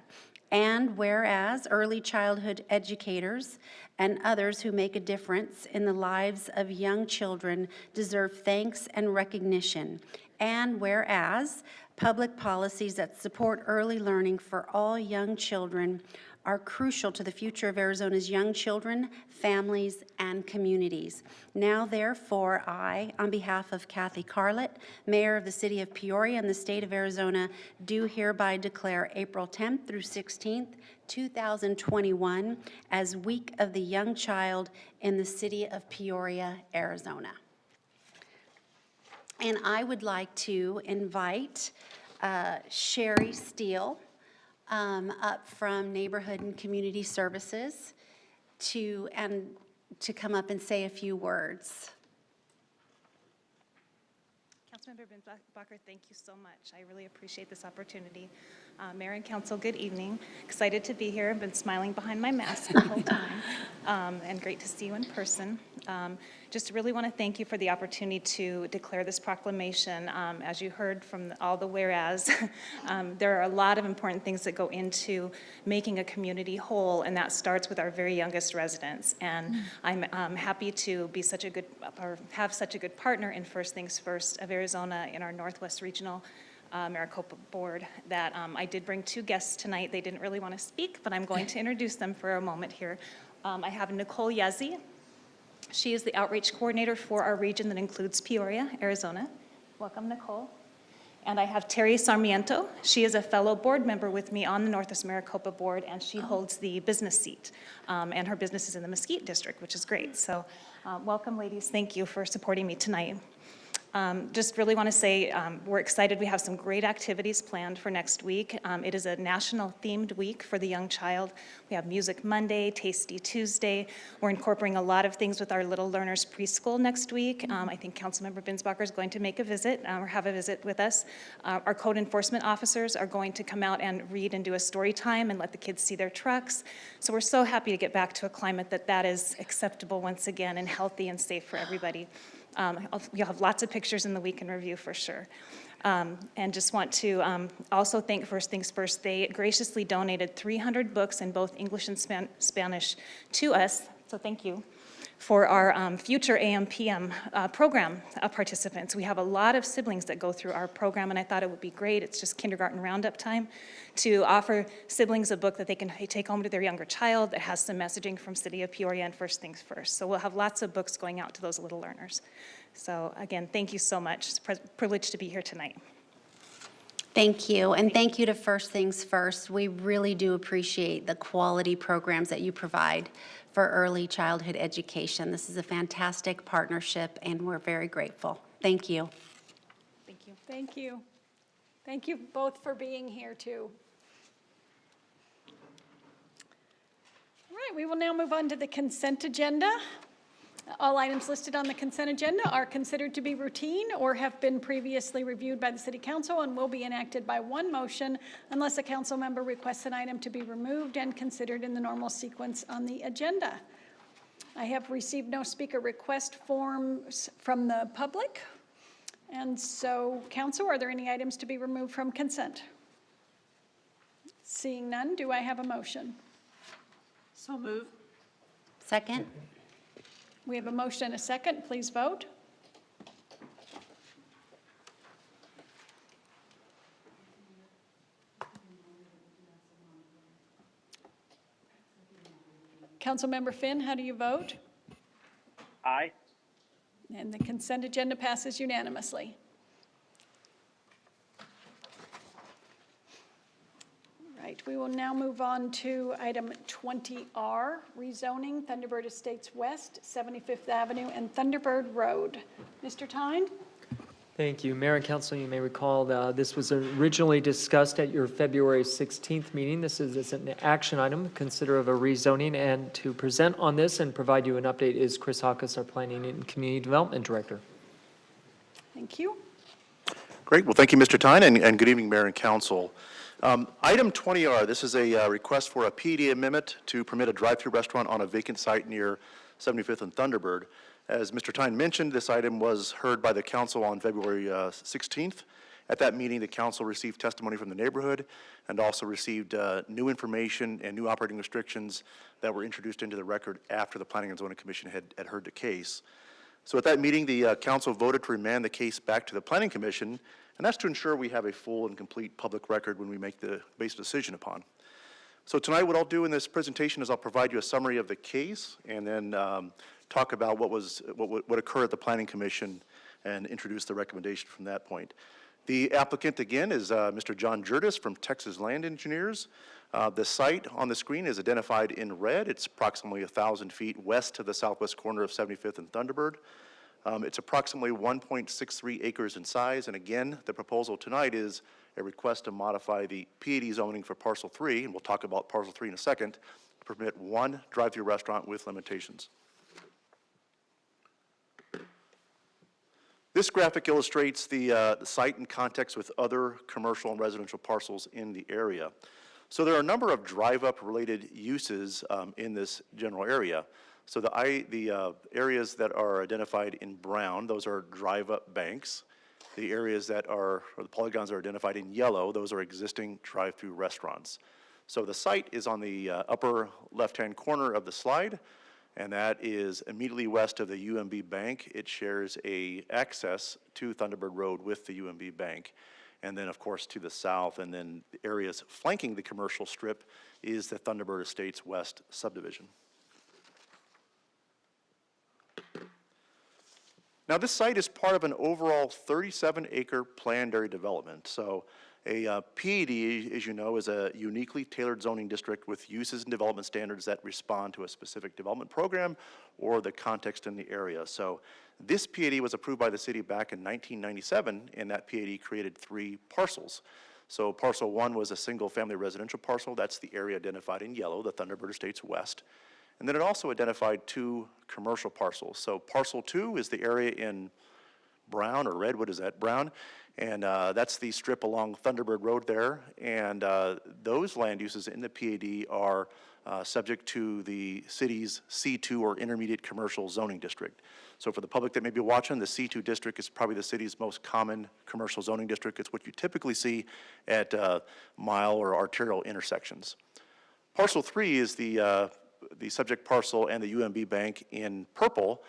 And whereas early childhood educators and others who make a difference in the lives of young children deserve thanks and recognition. And whereas public policies that support early learning for all young children are crucial to the future of Arizona's young children, families, and communities. Now, therefore, I, on behalf of Kathy Carlett, Mayor of the City of Peoria and the State of Arizona, do hereby declare April 10th through 16th, 2021 as Week of the Young Child in the City of Peoria, Arizona. And I would like to invite Sherry Steele up from Neighborhood and Community Services to come up and say a few words. Councilmember Binsbacher, thank you so much. I really appreciate this opportunity. Mayor and Council, good evening. Excited to be here. I've been smiling behind my mask the whole time, and great to see you in person. Just really want to thank you for the opportunity to declare this proclamation. As you heard from all the whereas, there are a lot of important things that go into making a community whole, and that starts with our very youngest residents. And I'm happy to be such a good, or have such a good partner in First Things First of Arizona in our Northwest Regional Maricopa Board that I did bring two guests tonight. They didn't really want to speak, but I'm going to introduce them for a moment here. I have Nicole Yazzie. She is the outreach coordinator for our region that includes Peoria, Arizona. Welcome, Nicole. And I have Terry Sarmiento. She is a fellow board member with me on the Northwest Maricopa Board, and she holds the business seat. And her business is in the Mesquite District, which is great. So welcome, ladies. Thank you for supporting me tonight. Just really want to say we're excited. We have some great activities planned for next week. It is a national themed week for the young child. We have Music Monday, Tasty Tuesday. We're incorporating a lot of things with our Little Learners Preschool next week. I think Councilmember Binsbacher is going to make a visit or have a visit with us. Our code enforcement officers are going to come out and read and do a story time and let the kids see their trucks. So we're so happy to get back to a climate that is acceptable once again and healthy and safe for everybody. You'll have lots of pictures in the week in review for sure. And just want to also thank First Things First. They graciously donated 300 books in both English and Spanish to us, so thank you, for our future AM/PM program participants. We have a lot of siblings that go through our program, and I thought it would be great. It's just kindergarten roundup time to offer siblings a book that they can take home to their younger child that has some messaging from City of Peoria and First Things First. So we'll have lots of books going out to those little learners. So again, thank you so much. It's a privilege to be here tonight. Thank you, and thank you to First Things First. We really do appreciate the quality programs that you provide for early childhood education. This is a fantastic partnership, and we're very grateful. Thank you. Thank you. Thank you. Thank you both for being here, too. All right, we will now move on to the consent agenda. All items listed on the consent agenda are considered to be routine or have been previously reviewed by the City Council and will be enacted by one motion unless a council member requests an item to be removed and considered in the normal sequence on the agenda. I have received no speaker request forms from the public. And so, council, are there any items to be removed from consent? Seeing none, do I have a motion? So move. Second? We have a motion and a second. Please vote. Councilmember Finn, how do you vote? Aye. And the consent agenda passes unanimously. Right, we will now move on to item 20R, rezoning Thunderbird Estates West, 75th Avenue and Thunderbird Road. Mr. Tyne? Thank you. Mayor and Council, you may recall this was originally discussed at your February 16th meeting. This is an action item, consider of a rezoning, and to present on this and provide you an update is Chris Hawkins, our Planning and Community Development Director. Thank you. Great. Well, thank you, Mr. Tyne, and good evening, Mayor and Council. Item 20R, this is a request for a PED amendment to permit a drive-through restaurant on a vacant site near 75th and Thunderbird. As Mr. Tyne mentioned, this item was heard by the council on February 16th. At that meeting, the council received testimony from the neighborhood and also received new information and new operating restrictions that were introduced into the record after the Planning and Zoning Commission had heard the case. So at that meeting, the council voted to remand the case back to the Planning Commission, and that's to ensure we have a full and complete public record when we make the base decision upon. So tonight, what I'll do in this presentation is I'll provide you a summary of the case and then talk about what occurred at the Planning Commission and introduce the recommendation from that point. The applicant, again, is Mr. John Jurtis from Texas Land Engineers. The site on the screen is identified in red. It's approximately 1,000 feet west of the southwest corner of 75th and Thunderbird. It's approximately 1.63 acres in size, and again, the proposal tonight is a request to modify the PED zoning for Parcel 3, and we'll talk about Parcel 3 in a second, to permit one drive-through restaurant with limitations. This graphic illustrates the site in context with other commercial and residential parcels in the area. So there are a number of drive-up related uses in this general area. So the areas that are identified in brown, those are drive-up banks. The areas that are, or the polygons are identified in yellow, those are existing drive-through restaurants. So the site is on the upper left-hand corner of the slide, and that is immediately west of the UMB Bank. It shares access to Thunderbird Road with the UMB Bank. And then, of course, to the south, and then the areas flanking the commercial strip is the Thunderbird Estates West subdivision. Now, this site is part of an overall 37-acre planned area development. So a PED, as you know, is a uniquely tailored zoning district with uses and development standards that respond to a specific development program or the context in the area. So this PED was approved by the city back in 1997, and that PED created 3 parcels. So Parcel 1 was a single-family residential parcel. That's the area identified in yellow, the Thunderbird Estates West. And then it also identified 2 commercial parcels. So Parcel 2 is the area in brown or red, what is that, brown? And that's the strip along Thunderbird Road there. And those land uses in the PAD are subject to the city's C2 or intermediate commercial zoning district. So for the public that may be watching, the C2 district is probably the city's most common commercial zoning district. It's what you typically see at mile or arterial intersections. Parcel 3 is the subject parcel and the UMB Bank in purple,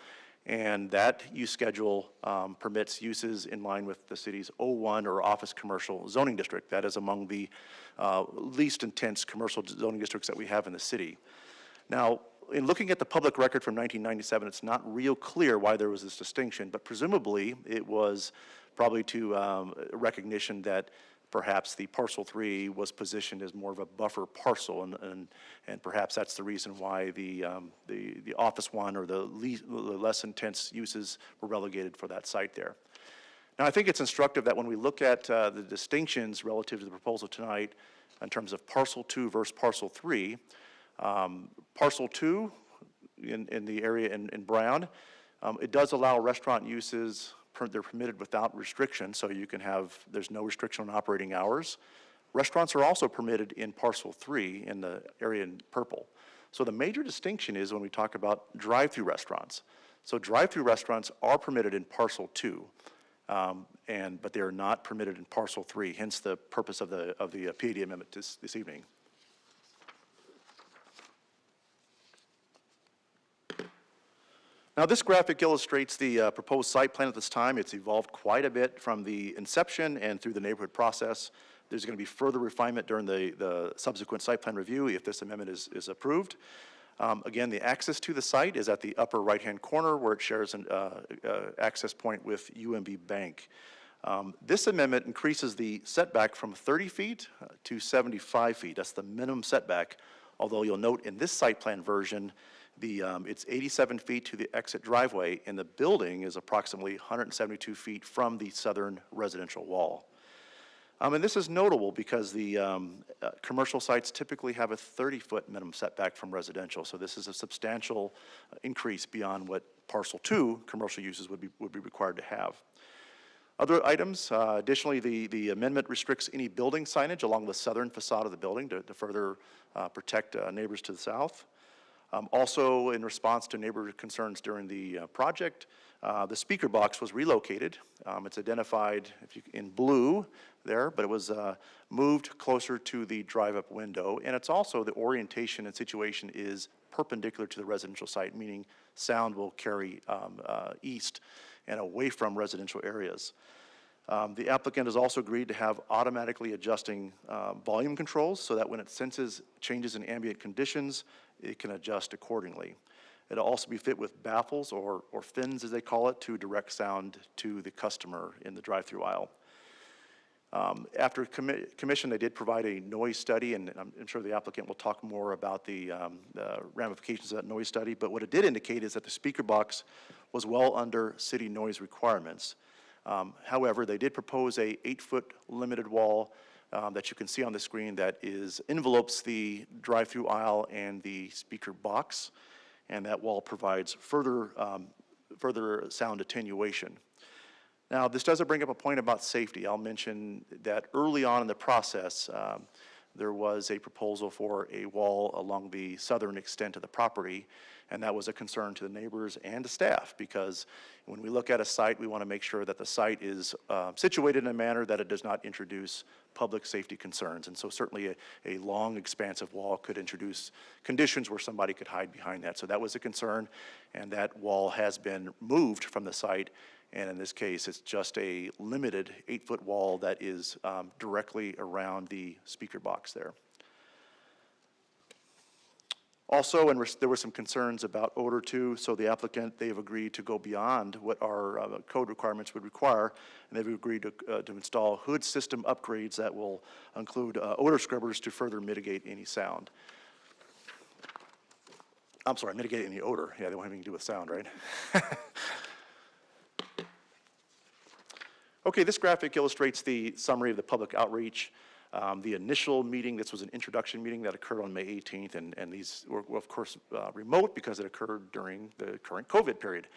and that use schedule permits uses in line with the city's O1 or office commercial zoning district. That is among the least intense commercial zoning districts that we have in the city. Now, in looking at the public record from 1997, it's not real clear why there was this distinction, but presumably it was probably to recognition that perhaps the Parcel 3 was positioned as more of a buffer parcel, and perhaps that's the reason why the Office 1 or the less intense uses were relegated for that site there. Now, I think it's instructive that when we look at the distinctions relative to the proposal tonight in terms of Parcel 2 versus Parcel 3, Parcel 2, in the area in Brown, it does allow restaurant uses, they're permitted without restriction, so you can have, there's no restriction on operating hours. Restaurants are also permitted in Parcel 3 in the area in purple. So the major distinction is when we talk about drive-through restaurants. So drive-through restaurants are permitted in Parcel 2, but they are not permitted in Parcel 3, hence the purpose of the PAD amendment this evening. Now, this graphic illustrates the proposed site plan at this time. It's evolved quite a bit from the inception and through the neighborhood process. There's going to be further refinement during the subsequent site plan review if this amendment is approved. Again, the access to the site is at the upper right-hand corner where it shares an access point with UMB Bank. This amendment increases the setback from 30 feet to 75 feet. That's the minimum setback, although you'll note in this site plan version, it's 87 feet to the exit driveway, and the building is approximately 172 feet from the southern residential wall. And this is notable because the commercial sites typically have a 30-foot minimum setback from residential, so this is a substantial increase beyond what Parcel 2 commercial uses would be required to have. Other items, additionally, the amendment restricts any building signage along the southern facade of the building to further protect neighbors to the south. Also, in response to neighbor concerns during the project, the speaker box was relocated. It's identified in blue there, but it was moved closer to the drive-up window. And it's also, the orientation and situation is perpendicular to the residential site, meaning sound will carry east and away from residential areas. The applicant has also agreed to have automatically adjusting volume controls so that when it senses changes in ambient conditions, it can adjust accordingly. It'll also be fit with baffles or fins, as they call it, to direct sound to the customer in the drive-through aisle. After commission, they did provide a noise study, and I'm sure the applicant will talk more about the ramifications of that noise study, but what it did indicate is that the speaker box was well under city noise requirements. However, they did propose a 8-foot limited wall that you can see on the screen that envelopes the drive-through aisle and the speaker box, and that wall provides further sound attenuation. Now, this doesn't bring up a point about safety. I'll mention that early on in the process, there was a proposal for a wall along the southern extent of the property, and that was a concern to the neighbors and to staff, because when we look at a site, we want to make sure that the site is situated in a manner that it does not introduce public safety concerns. And so certainly a long, expansive wall could introduce conditions where somebody could hide behind that. So that was a concern, and that wall has been moved from the site. And in this case, it's just a limited 8-foot wall that is directly around the speaker box there. Also, there were some concerns about odor too, so the applicant, they've agreed to go beyond what our code requirements would require, and they've agreed to install hood system upgrades that will include odor scrubbers to further mitigate any sound. I'm sorry, mitigate any odor. Yeah, they won't have anything to do with sound, right? Okay, this graphic illustrates the summary of the public outreach. The initial meeting, this was an introduction meeting that occurred on May 18th, and these were, of course, remote because it occurred during the current COVID period.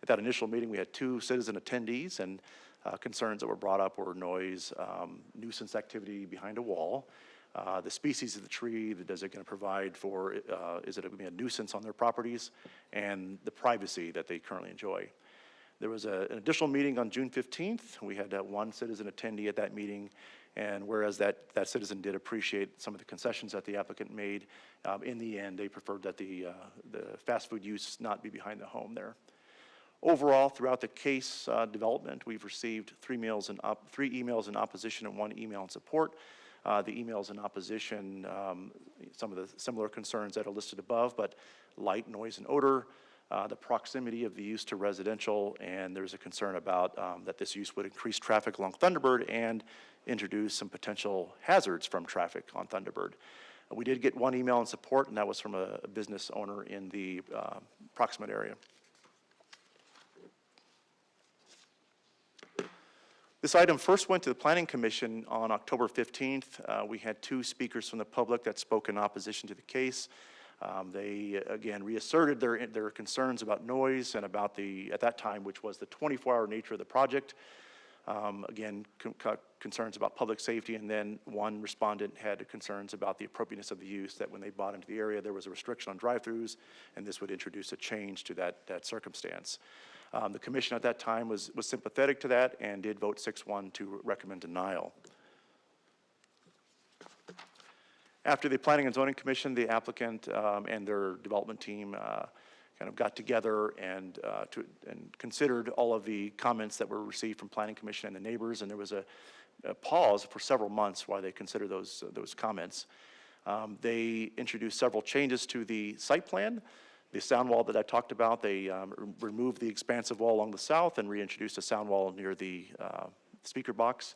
At that initial meeting, we had 2 citizen attendees, and concerns that were brought up were noise, nuisance activity behind a wall, the species of the tree, that is it going to provide for, is it going to be a nuisance on their properties, and the privacy that they currently enjoy. There was an additional meeting on June 15th. We had 1 citizen attendee at that meeting, and whereas that citizen did appreciate some of the concessions that the applicant made, in the end, they preferred that the fast food use not be behind the home there. Overall, throughout the case development, we've received 3 emails in opposition and 1 email in support. The emails in opposition, some of the similar concerns that are listed above, but light, noise, and odor, the proximity of the use to residential, and there's a concern about that this use would increase traffic along Thunderbird and introduce some potential hazards from traffic on Thunderbird. We did get 1 email in support, and that was from a business owner in the proximate area. This item first went to the Planning Commission on October 15th. We had 2 speakers from the public that spoke in opposition to the case. They, again, reasserted their concerns about noise and about the, at that time, which was the 24-hour nature of the project. Again, concerns about public safety, and then one respondent had concerns about the appropriateness of the use, that when they bought into the area, there was a restriction on drive-throughs, and this would introduce a change to that circumstance. The commission at that time was sympathetic to that and did vote 6-1 to recommend denial. After the Planning and Zoning Commission, the applicant and their development team kind of got together and considered all of the comments that were received from Planning Commission and the neighbors, and there was a pause for several months while they considered those comments. They introduced several changes to the site plan. The sound wall that I talked about, they removed the expansive wall along the south and reintroduced a sound wall near the speaker box.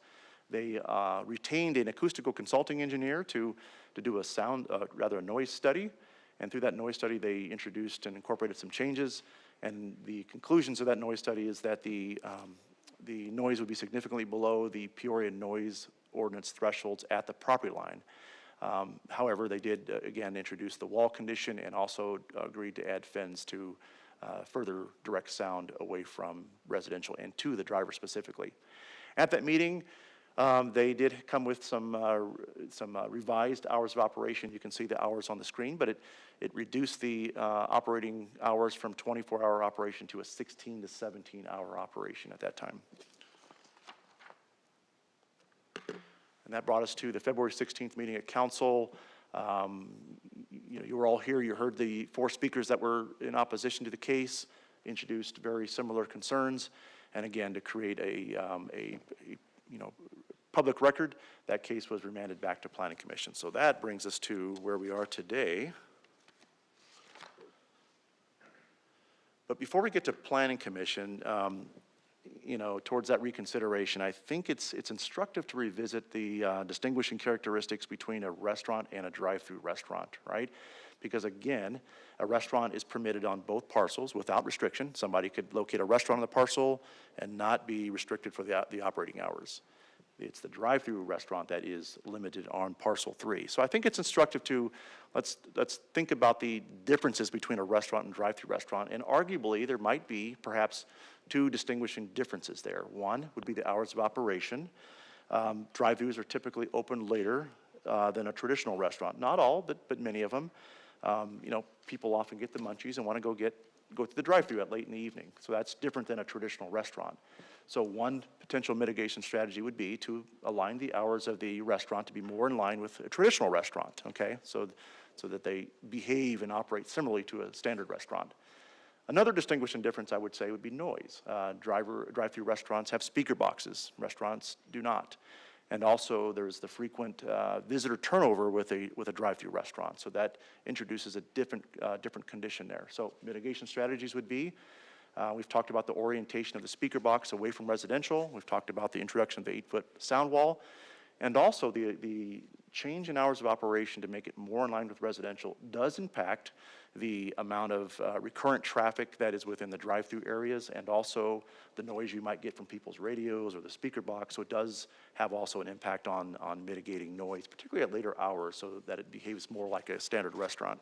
They retained an acoustical consulting engineer to do a noise study. And through that noise study, they introduced and incorporated some changes. And the conclusions of that noise study is that the noise would be significantly below the Peoria noise ordinance thresholds at the property line. However, they did, again, introduce the wall condition and also agreed to add fins to further direct sound away from residential and to the driver specifically. At that meeting, they did come with some revised hours of operation. You can see the hours on the screen, but it reduced the operating hours from 24-hour operation to a 16 to 17-hour operation at that time. And that brought us to the February 16th meeting at council. You were all here. You heard the 4 speakers that were in opposition to the case, introduced very similar concerns, and again, to create a public record, that case was remanded back to Planning Commission. So that brings us to where we are today. But before we get to Planning Commission, towards that reconsideration, I think it's instructive to revisit the distinguishing characteristics between a restaurant and a drive-through restaurant, right? Because again, a restaurant is permitted on both parcels without restriction. Somebody could locate a restaurant on the parcel and not be restricted for the operating hours. It's the drive-through restaurant that is limited on parcel 3. So I think it's instructive to, let's think about the differences between a restaurant and drive-through restaurant, and arguably there might be perhaps 2 distinguishing differences there. One would be the hours of operation. Drive-throughs are typically open later than a traditional restaurant. Not all, but many of them. People often get the munchies and want to go to the drive-through at late in the evening. So that's different than a traditional restaurant. So one potential mitigation strategy would be to align the hours of the restaurant to be more in line with a traditional restaurant, okay? So that they behave and operate similarly to a standard restaurant. Another distinguishing difference, I would say, would be noise. Drive-through restaurants have speaker boxes. Restaurants do not. And also, there's the frequent visitor turnover with a drive-through restaurant. So that introduces a different condition there. So mitigation strategies would be, we've talked about the orientation of the speaker box away from residential. We've talked about the introduction of the 8-foot sound wall. And also, the change in hours of operation to make it more in line with residential does impact the amount of recurrent traffic that is within the drive-through areas, and also the noise you might get from people's radios or the speaker box. So it does have also an impact on mitigating noise, particularly at later hours, so that it behaves more like a standard restaurant.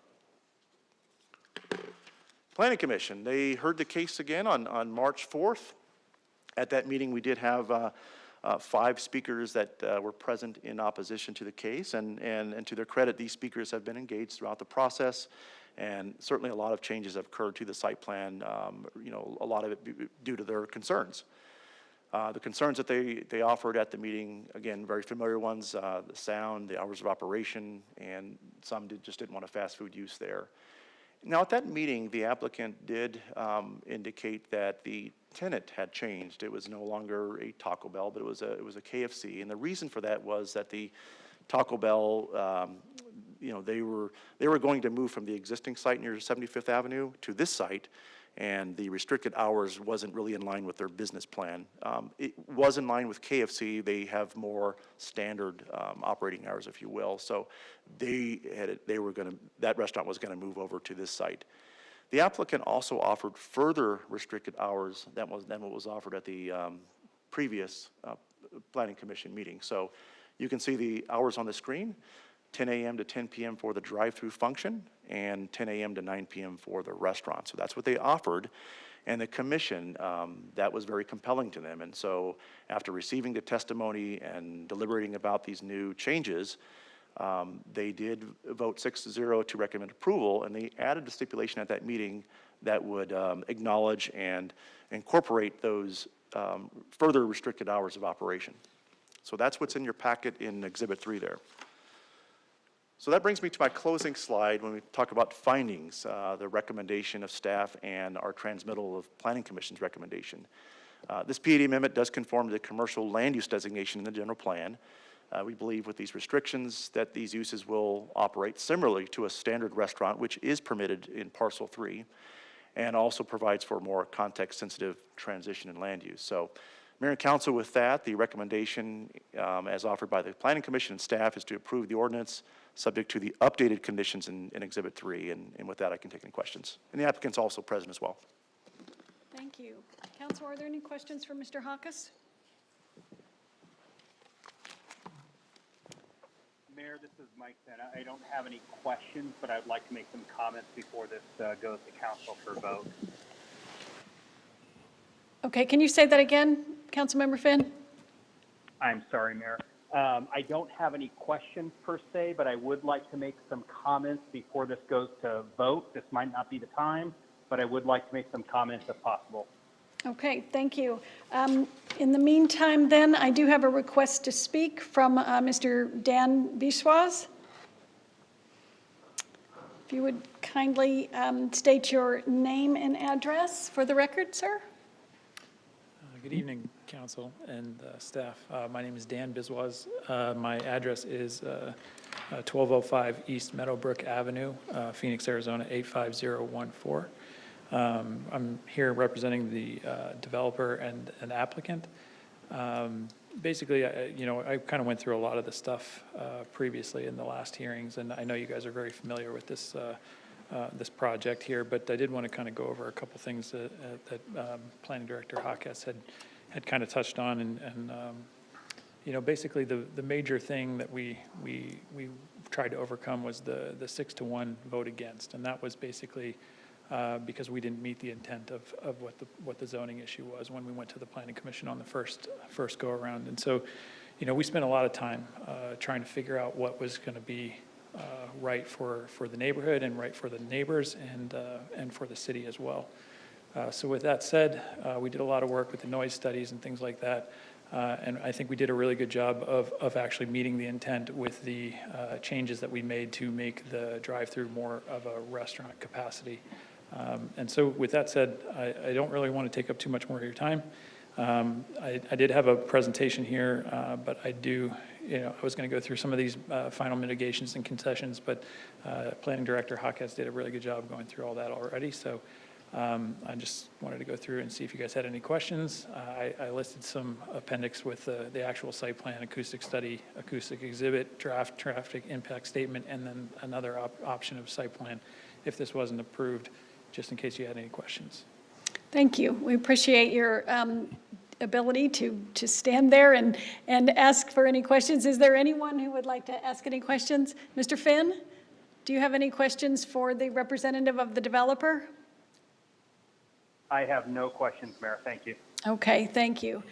Planning Commission, they heard the case again on March 4th. At that meeting, we did have 5 speakers that were present in opposition to the case, and to their credit, these speakers have been engaged throughout the process, and certainly a lot of changes have occurred to the site plan, a lot of it due to their concerns. The concerns that they offered at the meeting, again, very familiar ones, the sound, the hours of operation, and some just didn't want a fast food use there. Now, at that meeting, the applicant did indicate that the tenant had changed. It was no longer a Taco Bell, but it was a KFC. And the reason for that was that the Taco Bell, they were going to move from the existing site near 75th Avenue to this site, and the restricted hours wasn't really in line with their business plan. It was in line with KFC. They have more standard operating hours, if you will. So that restaurant was going to move over to this site. The applicant also offered further restricted hours than what was offered at the previous Planning Commission meeting. So you can see the hours on the screen. 10 a.m. to 10 p.m. for the drive-through function, and 10 a.m. to 9 p.m. for the restaurant. So that's what they offered. And the commission, that was very compelling to them. And so after receiving the testimony and deliberating about these new changes, they did vote 6-0 to recommend approval, and they added a stipulation at that meeting that would acknowledge and incorporate those further restricted hours of operation. So that's what's in your packet in Exhibit 3 there. So that brings me to my closing slide when we talk about findings, the recommendation of staff and our transmittal of Planning Commission's recommendation. This PAD amendment does conform to the commercial land use designation in the general plan. We believe with these restrictions that these uses will operate similarly to a standard restaurant, which is permitted in Parcel 3, and also provides for more context-sensitive transition in land use. So, Mayor and Council, with that, the recommendation as offered by the Planning Commission and staff is to approve the ordinance subject to the updated conditions in Exhibit 3, and with that, I can take any questions. And the applicant's also present as well. Thank you. Council, are there any questions for Mr. Hawkes? Mayor, this is Mike Senna. I don't have any questions, but I'd like to make some comments before this goes to council for vote. Okay, can you say that again, Councilmember Finn? I'm sorry, Mayor. I don't have any questions per se, but I would like to make some comments before this goes to vote. This might not be the time, but I would like to make some comments if possible. Okay, thank you. In the meantime, then, I do have a request to speak from Mr. Dan Biswas. If you would kindly state your name and address for the record, sir. Good evening, council and staff. My name is Dan Biswas. My address is 1205 East Meadowbrook Avenue, Phoenix, Arizona 85014. I'm here representing the developer and an applicant. Basically, I kind of went through a lot of the stuff previously in the last hearings, and I know you guys are very familiar with this this project here, but I did want to kind of go over a couple things that Planning Director Hawkes had kind of touched on, and basically the major thing that we tried to overcome was the 6-1 vote against, and that was basically because we didn't meet the intent of what the zoning issue was when we went to the Planning Commission on the first go around. And so, we spent a lot of time trying to figure out what was going to be right for the neighborhood and right for the neighbors and for the city as well. So with that said, we did a lot of work with the noise studies and things like that. And I think we did a really good job of actually meeting the intent with the changes that we made to make the drive-through more of a restaurant capacity. And so with that said, I don't really want to take up too much more of your time. I did have a presentation here, but I was going to go through some of these final mitigations and concessions, but Planning Director Hawkes did a really good job going through all that already. So I just wanted to go through and see if you guys had any questions. I listed some appendix with the actual site plan, acoustic study, acoustic exhibit, draft traffic impact statement, and then another option of site plan if this wasn't approved, just in case you had any questions. Thank you. We appreciate your ability to stand there and ask for any questions. Is there anyone who would like to ask any questions? Mr. Finn, do you have any questions for the representative of the developer? I have no questions, Mayor. Thank you. Okay, thank you.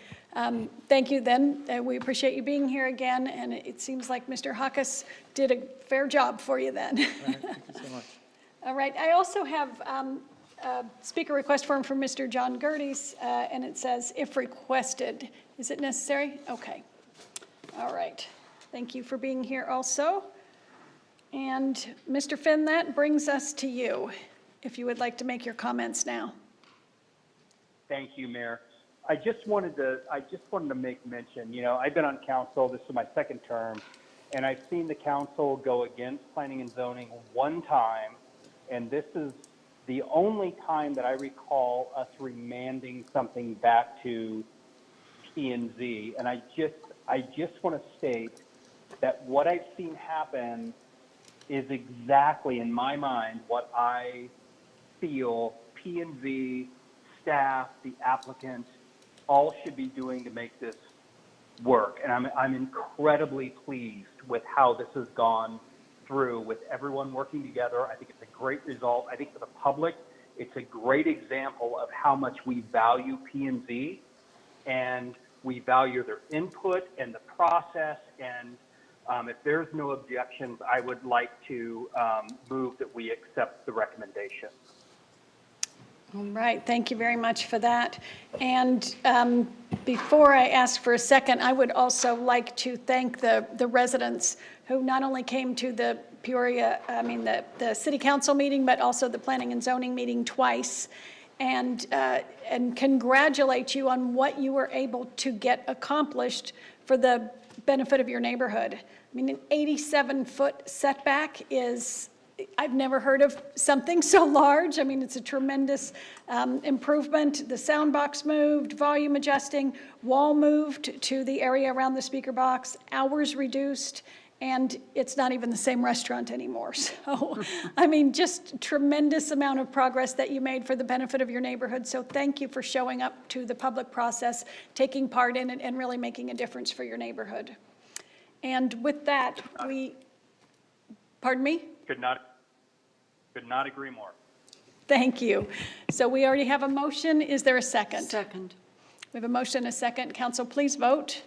Thank you then. We appreciate you being here again, and it seems like Mr. Hawkes did a fair job for you then. All right, thank you so much. All right, I also have a speaker request form from Mr. John Gerdes, and it says, if requested. Is it necessary? Okay. All right. Thank you for being here also. And Mr. Finn, that brings us to you, if you would like to make your comments now. Thank you, Mayor. I just wanted to make mention, I've been on council, this is my second term, and I've seen the council go against planning and zoning one time, and this is the only time that I recall us remanding something back to P&Z. And I just want to state that what I've seen happen is exactly, in my mind, what I feel P&Z, staff, the applicant, all should be doing to make this work. And I'm incredibly pleased with how this has gone through with everyone working together. I think it's a great result. I think for the public, it's a great example of how much we value P&Z, and we value their input and the process. And if there's no objections, I would like to move that we accept the recommendation. All right, thank you very much for that. And before I ask for a second, I would also like to thank the residents who not only came to the Peoria, the city council meeting, but also the planning and zoning meeting twice, and congratulate you on what you were able to get accomplished for the benefit of your neighborhood. I mean, an 87-foot setback is, I've never heard of something so large. I mean, it's a tremendous improvement. The sound box moved, volume adjusting, wall moved to the area around the speaker box, hours reduced, and it's not even the same restaurant anymore. So, I mean, just tremendous amount of progress that you made for the benefit of your neighborhood. So thank you for showing up to the public process, taking part in it, and really making a difference for your neighborhood. And with that, pardon me? Could not agree more. Thank you. So we already have a motion. Is there a second? Second. We have a motion and a second. Council, please vote.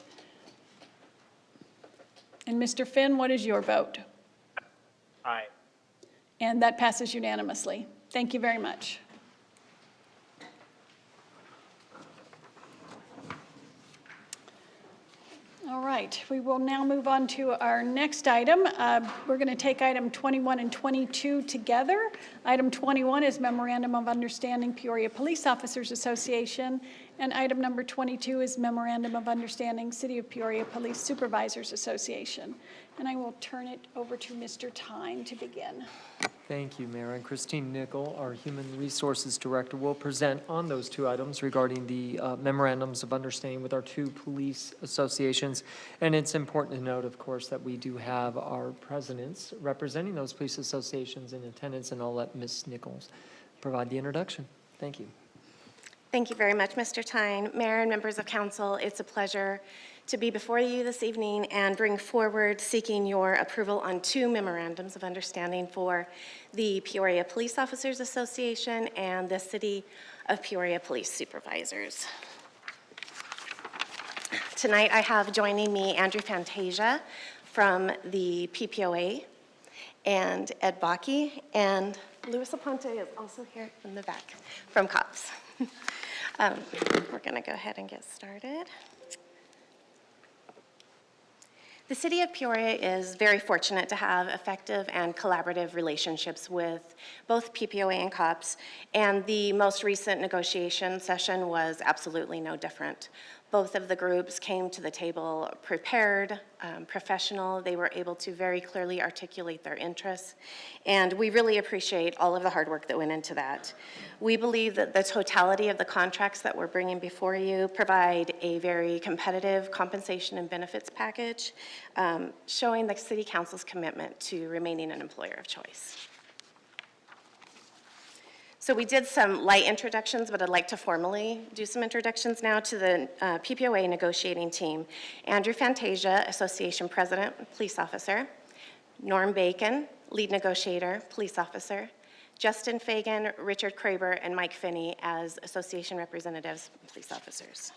And Mr. Finn, what is your vote? Aye. And that passes unanimously. Thank you very much. All right, we will now move on to our next item. We're going to take item 21 and 22 together. Item 21 is Memorandum of Understanding Peoria Police Officers Association, and item number 22 is Memorandum of Understanding City of Peoria Police Supervisors Association. And I will turn it over to Mr. Tyne to begin. Thank you, Mayor. And Christine Nickel, our Human Resources Director, will present on those two items regarding the memorandums of understanding with our two police associations. And it's important to note, of course, that we do have our presidents representing those police associations in attendance, and I'll let Ms. Nichols provide the introduction. Thank you. Thank you very much, Mr. Tyne. Mayor and members of council, it's a pleasure to be before you this evening and bring forward seeking your approval on two memorandums of understanding for the Peoria Police Officers Association and the City of Peoria Police Supervisors. Tonight I have joining me Andrew Fantasia from the PPOA and Ed Bakke, and Luis Aponte is also here in the back from COPS. We're going to go ahead and get started. The City of Peoria is very fortunate to have effective and collaborative relationships with both PPOA and COPS, and the most recent negotiation session was absolutely no different. Both of the groups came to the table prepared, professional. They were able to very clearly articulate their interests, and we really appreciate all of the hard work that went into that. We believe that the totality of the contracts that we're bringing before you provide a very competitive compensation and benefits package, showing the City Council's commitment to remaining an employer of choice. So we did some light introductions, but I'd like to formally do some introductions now to the PPOA negotiating team. Andrew Fantasia, Association President, Police Officer. Norm Bacon, Lead Negotiator, Police Officer. Justin Fagan, Richard Kraber, and Mike Finney as Association Representatives, Police Officers.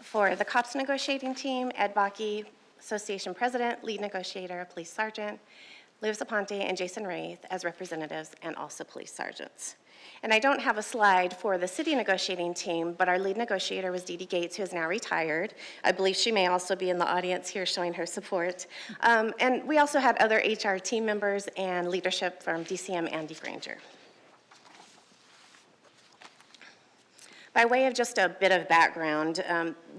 For the COPS negotiating team, Ed Bakke, Association President, Lead Negotiator, Police Sergeant. Luis Aponte and Jason Wraith as representatives and also police sergeants. And I don't have a slide for the city negotiating team, but our lead negotiator was Dee Dee Gates, who is now retired. I believe she may also be in the audience here showing her support. And we also had other HR team members and leadership from DCM Andy Granger. By way of just a bit of background,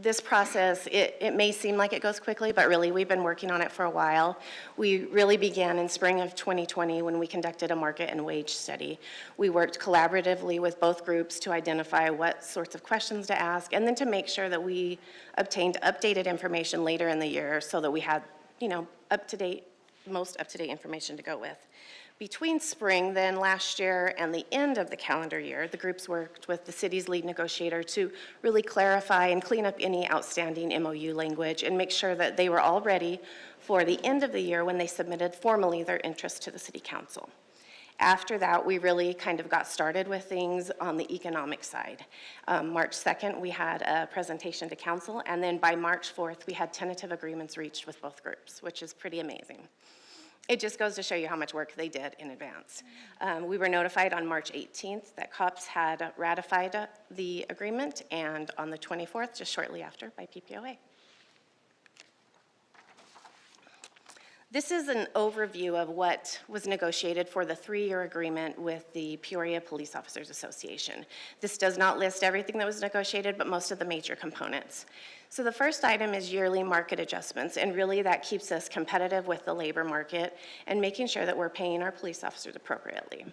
this process, it may seem like it goes quickly, but really we've been working on it for a while. We really began in spring of 2020 when we conducted a market and wage study. We worked collaboratively with both groups to identify what sorts of questions to ask, and then to make sure that we obtained updated information later in the year so that we had, most up-to-date information to go with. Between spring then last year and the end of the calendar year, the groups worked with the city's lead negotiator to really clarify and clean up any outstanding MOU language and make sure that they were all ready for the end of the year when they submitted formally their interest to the city council. After that, we really kind of got started with things on the economic side. March 2nd, we had a presentation to council, and then by March 4th, we had tentative agreements reached with both groups, which is pretty amazing. It just goes to show you how much work they did in advance. We were notified on March 18th that COPS had ratified the agreement, and on the 24th, just shortly after, by PPOA. This is an overview of what was negotiated for the 3-year agreement with the Peoria Police Officers Association. This does not list everything that was negotiated, but most of the major components. So the first item is yearly market adjustments, and really that keeps us competitive with the labor market and making sure that we're paying our police officers appropriately.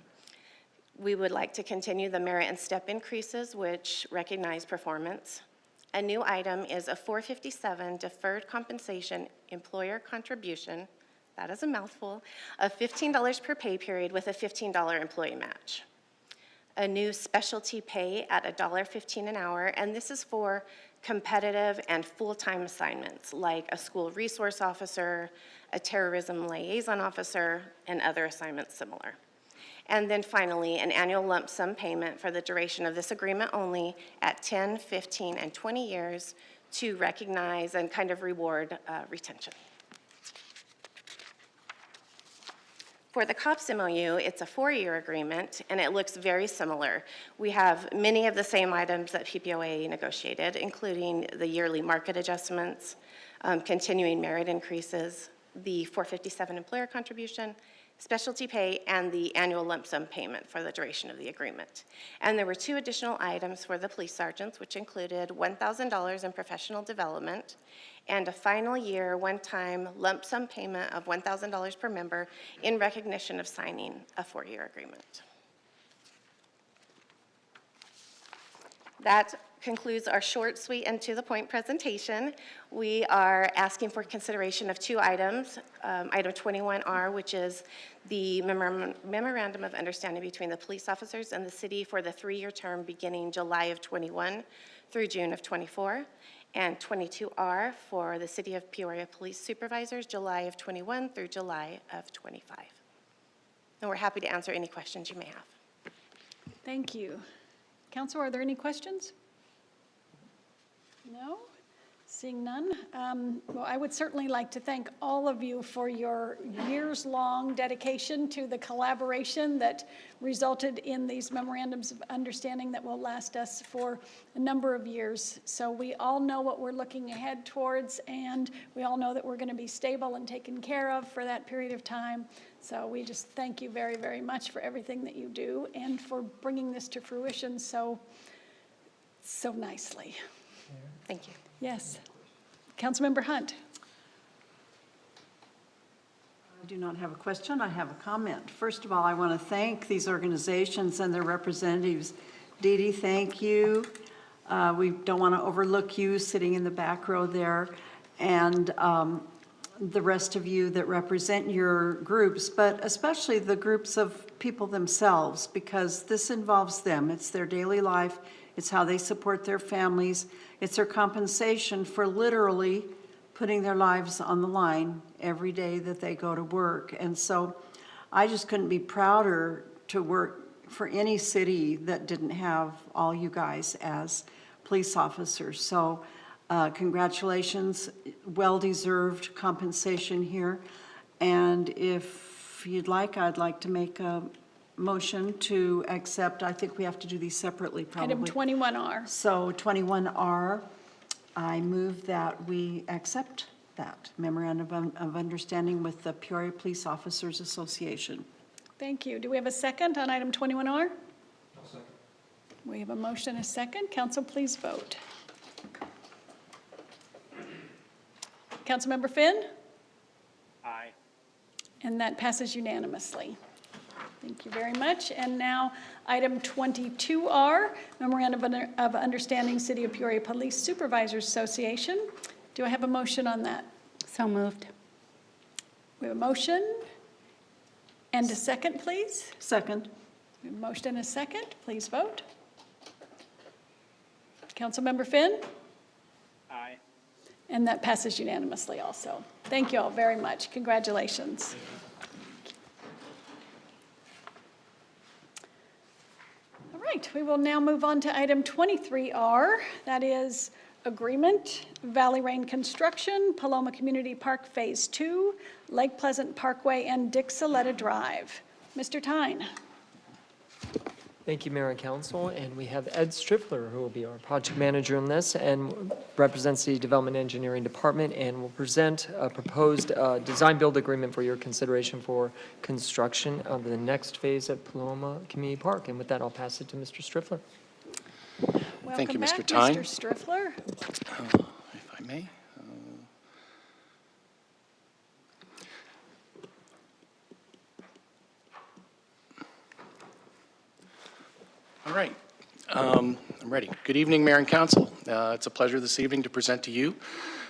We would like to continue the merit and step increases, which recognize performance. A new item is a 457 deferred compensation employer contribution, that is a mouthful, of $15 per pay period with a $15 employee match. A new specialty pay at $1.15 an hour, and this is for competitive and full-time assignments like a school resource officer, a terrorism liaison officer, and other assignments similar. And then finally, an annual lump sum payment for the duration of this agreement only at 10, 15, and 20 years to recognize and kind of reward retention. For the COPS MOU, it's a 4-year agreement, and it looks very similar. We have many of the same items that PPOA negotiated, including the yearly market adjustments, continuing merit increases, the 457 employer contribution, specialty pay, and the annual lump sum payment for the duration of the agreement. And there were 2 additional items for the police sergeants, which included $1,000 in professional development and a final year one-time lump sum payment of $1,000 per member in recognition of signing a 4-year agreement. That concludes our short, sweet, and to-the-point presentation. We are asking for consideration of 2 items. Item 21R, which is the Memorandum of Understanding between the police officers and the city for the 3-year term beginning July of 21 through June of 24. And 22R for the City of Peoria Police Supervisors, July of 21 through July of 25. And we're happy to answer any questions you may have. Thank you. Council, are there any questions? No? Seeing none, well, I would certainly like to thank all of you for your years-long dedication to the collaboration that resulted in these memorandums of understanding that will last us for a number of years. So we all know what we're looking ahead towards, and we all know that we're going to be stable and taken care of for that period of time. So we just thank you very, very much for everything that you do and for bringing this to fruition so nicely. Thank you. Yes. Councilmember Hunt. I do not have a question, I have a comment. First of all, I want to thank these organizations and their representatives. Dee Dee, thank you. We don't want to overlook you sitting in the back row there, and the rest of you that represent your groups, but especially the groups of people themselves, because this involves them. It's their daily life. It's how they support their families. It's their compensation for literally putting their lives on the line every day that they go to work. And so I just couldn't be prouder to work for any city that didn't have all you guys as police officers. So congratulations, well-deserved compensation here. And if you'd like, I'd like to make a motion to accept. I think we have to do these separately, probably. Item 21R. So 21R, I move that we accept that memorandum of understanding with the Peoria Police Officers Association. Thank you. Do we have a second on item 21R? Second. We have a motion, a second. Council, please vote. Councilmember Finn? Aye. And that passes unanimously. Thank you very much. And now, item 22R, Memorandum of Understanding, City of Peoria Police Supervisors Association. Do I have a motion on that? So moved. We have a motion And a second, please. Second. A motion and a second. Please vote. Councilmember Finn? Aye. And that passes unanimously also. Thank you all very much. Congratulations. All right, we will now move on to item 23R. That is agreement, Valley Rain Construction, Paloma Community Park Phase 2, Lake Pleasant Parkway and Dixoletta Drive. Mr. Tyne. Thank you, Mayor and Council. And we have Ed Striffler, who will be our project manager in this and represents the Development Engineering Department and will present a proposed design-build agreement for your consideration for construction of the next phase at Paloma Community Park. And with that, I'll pass it to Mr. Striffler. Thank you, Welcome Mr. back, Tyne. Mr. Striffler. If I may. All right. I'm ready. Good evening, Mayor and Council. It's a pleasure this evening to present to you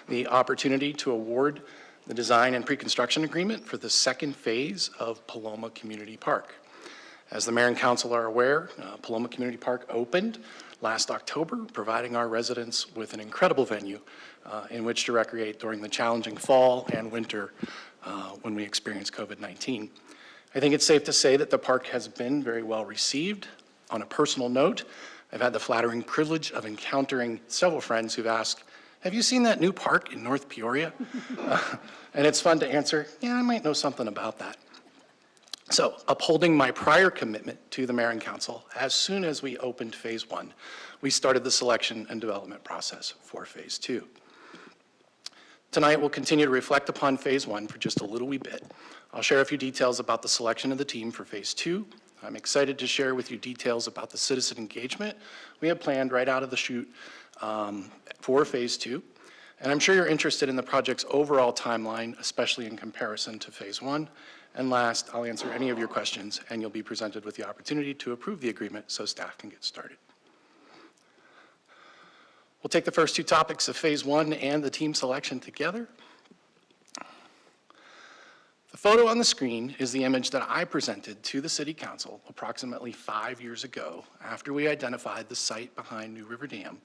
the opportunity to award the design and pre-construction agreement for the second phase of Paloma Community Park. As the Mayor and Council are aware, Paloma Community Park opened last October, providing our residents with an incredible venue in which to recreate during the challenging fall and winter when we experienced COVID-19. I think it's safe to say that the park has been very well received. On a personal note, I've had the flattering privilege of encountering several friends who've asked, have you seen that new park in North Peoria? And it's fun to answer, yeah, I might know something about that. So, upholding my prior commitment to the Mayor and Council, as soon as we opened Phase 1, we started the selection and development process for Phase 2. Tonight, we'll continue to reflect upon Phase 1 for just a little wee bit. I'll share a few details about the selection of the team for Phase 2. I'm excited to share with you details about the citizen engagement we have planned right out of the chute for Phase 2. And I'm sure you're interested in the project's overall timeline, especially in comparison to Phase 1. And last, I'll answer any of your questions, and you'll be presented with the opportunity to approve the agreement so staff can get started. We'll take the first two topics of Phase 1 and the team selection together. The photo on the screen is the image that I presented to the City Council approximately 5 years ago after we identified the site behind New River Dam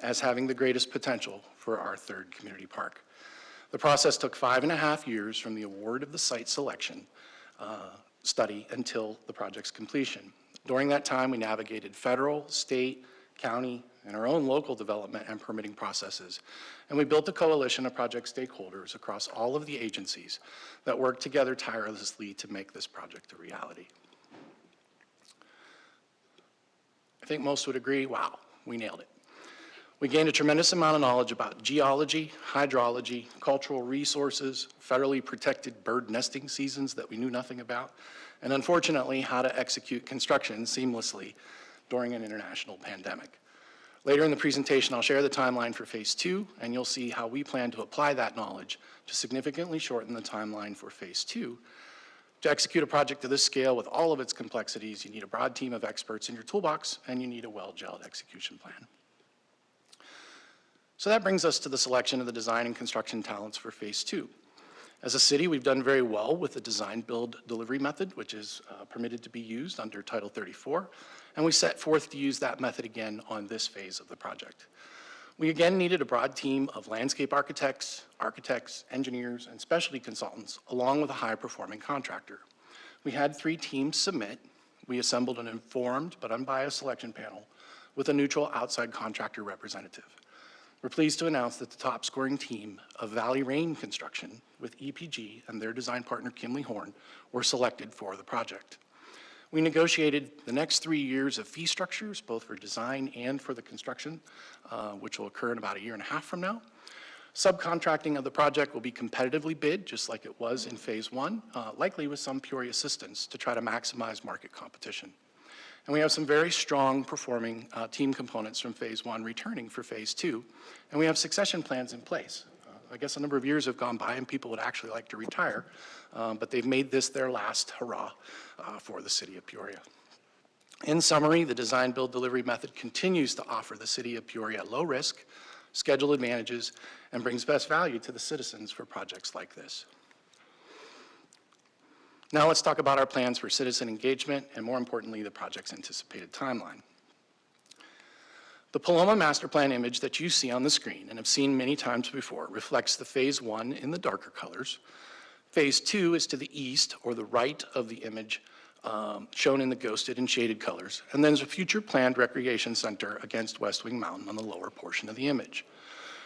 as having the greatest potential for our third community park. The process took 5.5 years from the award of the site selection study until the project's completion. During that time, we navigated federal, state, county, and our own local development and permitting processes. And we built a coalition of project stakeholders across all of the agencies that worked together tirelessly to make this project a reality. I think most would agree, wow, we nailed it. We gained a tremendous amount of knowledge about geology, hydrology, cultural resources, federally protected bird nesting seasons that we knew nothing about, and unfortunately, how to execute construction seamlessly during an international pandemic. Later in the presentation, I'll share the timeline for Phase 2, and you'll see how we plan to apply that knowledge to significantly shorten the timeline for Phase 2. To execute a project of this scale with all of its complexities, you need a broad team of experts in your toolbox, and you need a well-gelled execution plan. So that brings us to the selection of the design and construction talents for Phase 2. As a city, we've done very well with the design-build-delivery method, which is permitted to be used under Title 34, and we set forth to use that method again on this phase of the project. We again needed a broad team of landscape architects, engineers, and specialty consultants, along with a high-performing contractor. We had 3 teams submit. We assembled an informed but unbiased selection panel with a neutral outside contractor representative. We're pleased to announce that the top-scoring team of Valley Rain Construction with EPG and their design partner, Kimley Horn, were selected for the project. We negotiated the next 3 years of fee structures, both for design and for the construction, which will occur in about 1.5 years from now. Subcontracting of the project will be competitively bid, just like it was in Phase 1, likely with some Peoria assistance to try to maximize market competition. And we have some very strong performing team components from Phase 1 returning for Phase 2, and we have succession plans in place. I guess a number of years have gone by and people would actually like to retire, but they've made this their last hurrah for the city of Peoria. In summary, the design-build-delivery method continues to offer the city of Peoria low risk, schedule advantages, and brings best value to the citizens for projects like this. Now let's talk about our plans for citizen engagement and, more importantly, the project's anticipated timeline. The Paloma Master Plan image that you see on the screen and have seen many times before reflects the Phase 1 in the darker colors. Phase 2 is to the east or the right of the image shown in the ghosted and shaded colors. And then there's a future planned recreation center against West Wing Mountain on the lower portion of the image.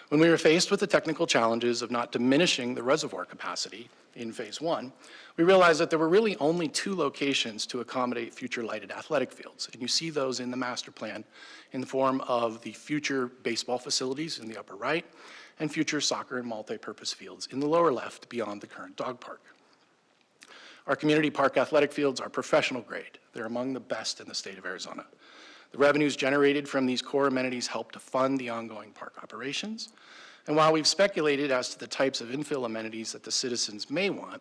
When we were faced with the technical challenges of not diminishing the reservoir capacity in Phase 1, we realized that there were really only 2 locations to accommodate future lighted athletic fields. And you see those in the master plan in the form of the future baseball facilities in the upper right and future soccer and multi-purpose fields in the lower left beyond the current dog park. Our community park athletic fields are professional grade. They're among the best in the state of Arizona. The revenues generated from these core amenities help to fund the ongoing park operations. And while we've speculated as to the types of infill amenities that the citizens may want,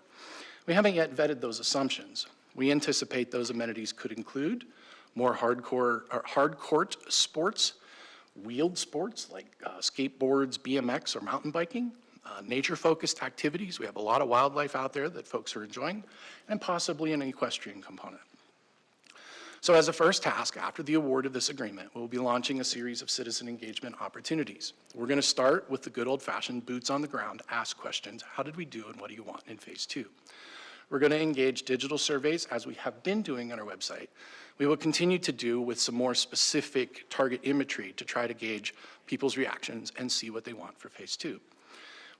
we haven't yet vetted those assumptions. We anticipate those amenities could include more hard court sports, wheeled sports like skateboards, BMX, or mountain biking, nature-focused activities. We have a lot of wildlife out there that folks are enjoying, and possibly an equestrian component. So as a first task, after the award of this agreement, we'll be launching a series of citizen engagement opportunities. We're going to start with the good old-fashioned boots on the ground, ask questions, how did we do and what do you want in Phase 2? We're going to engage digital surveys as we have been doing on our website. We will continue to do with some more specific target imagery to try to gauge people's reactions and see what they want for Phase 2.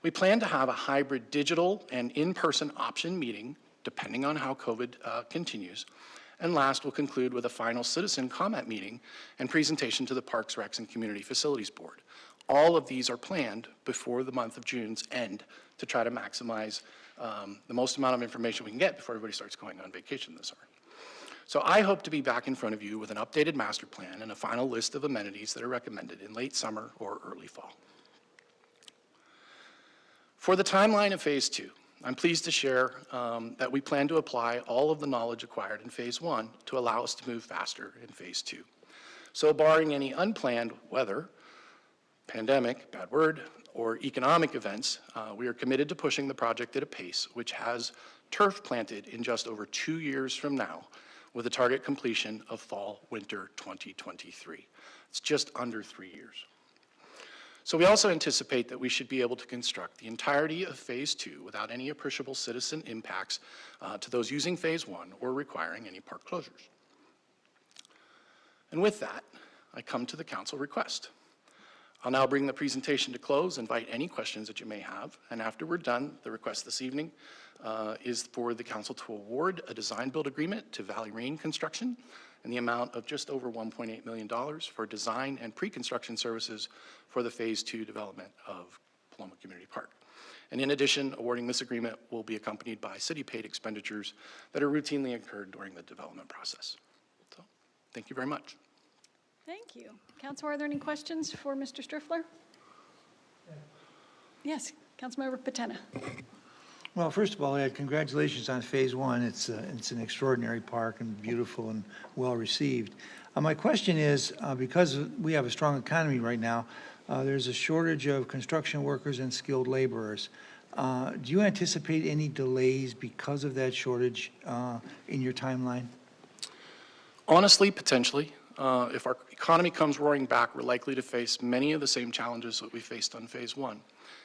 We plan to have a hybrid digital and in-person option meeting, depending on how COVID continues. And last, we'll conclude with a final citizen comment meeting and presentation to the Parks, Recs, and Community Facilities Board. All of these are planned before the month of June's end to try to maximize the most amount of information we can get before everybody starts going on vacation this summer. So I hope to be back in front of you with an updated master plan and a final list of amenities that are recommended in late summer or early fall. For the timeline of Phase 2, I'm pleased to share that we plan to apply all of the knowledge acquired in Phase 1 to allow us to move faster in Phase 2. So barring any unplanned weather, pandemic, bad word, or economic events, we are committed to pushing the project at a pace which has turf planted in just over 2 years from now, with a target completion of fall/winter 2023. It's just under 3 years. So we also anticipate that we should be able to construct the entirety of Phase 2 without any appreciable citizen impacts to those using Phase 1 or requiring any park closures. And with that, I come to the council request. I'll now bring the presentation to close, invite any questions that you may have, and after we're done, the request this evening is for the council to award a design-build agreement to Valley Rain Construction in the amount of just over $1.8 million for design and pre-construction services for the Phase 2 development of Paloma Community Park. And in addition, awarding this agreement will be accompanied by city-paid expenditures that are routinely incurred during the development process. So, thank you very much. Thank you. Council, are there any questions for Mr. Striffler? Yes, Councilmember Patena. Well, first of all, congratulations on Phase 1. It's an extraordinary park and beautiful and well-received. My question is, because we have a strong economy right now, there's a shortage of construction workers and skilled laborers. Do you anticipate any delays because of that shortage in your timeline? Honestly, potentially. If our economy comes roaring back, we're likely to face many of the same challenges that we faced on Phase 1.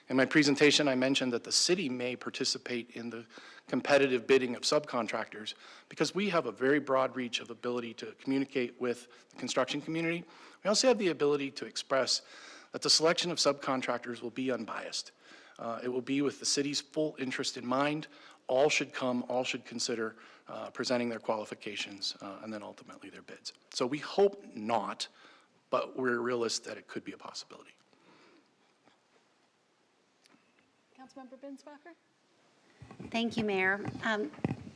In my presentation, I mentioned that the city may participate in the competitive bidding of subcontractors because we have a very broad reach of ability to communicate with the construction community. We also have the ability to express that the selection of subcontractors will be unbiased. It will be with the city's full interest in mind. All should come, all should consider presenting their qualifications and then ultimately their bids. So we hope not, but we're realistic that it could be a possibility. Councilmember Binswanger? Thank you, Mayor.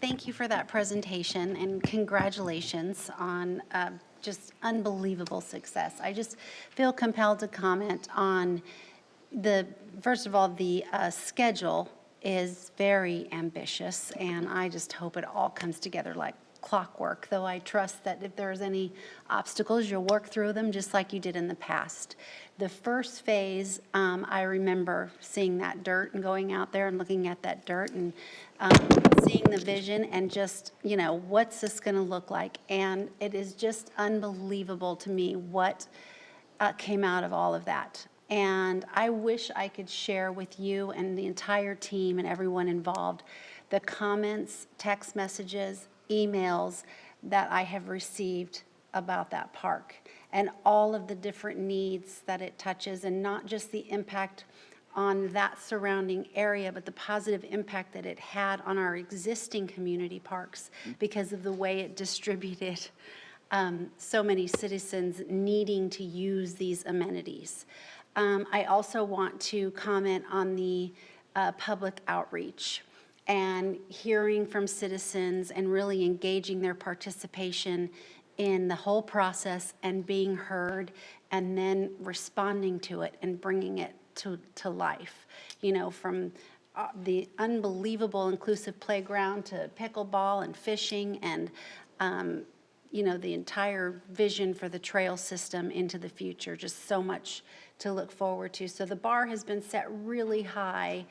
Thank you for that presentation and congratulations on just unbelievable success. I just feel compelled to comment on first of all, the schedule is very ambitious, and I just hope it all comes together like clockwork, though I trust that if there's any obstacles, you'll work through them just like you did in the past. The first phase, I remember seeing that dirt and going out there and looking at that dirt and seeing the vision and just, you know, what's this going to look like? And it is just unbelievable to me what came out of all of that. And I wish I could share with you and the entire team and everyone involved the comments, text messages, emails that I have received about that park and all of the different needs that it touches, and not just the impact on that surrounding area, but the positive impact that it had on our existing community parks because of the way it distributed so many citizens needing to use these amenities. I also want to comment on the public outreach and hearing from citizens and really engaging their participation in the whole process and being heard and then responding to it and bringing it to life. You know, from the unbelievable inclusive playground to pickleball and fishing and you know, the entire vision for the trail system into the future. Just so much to look forward to. So the bar has been set really high.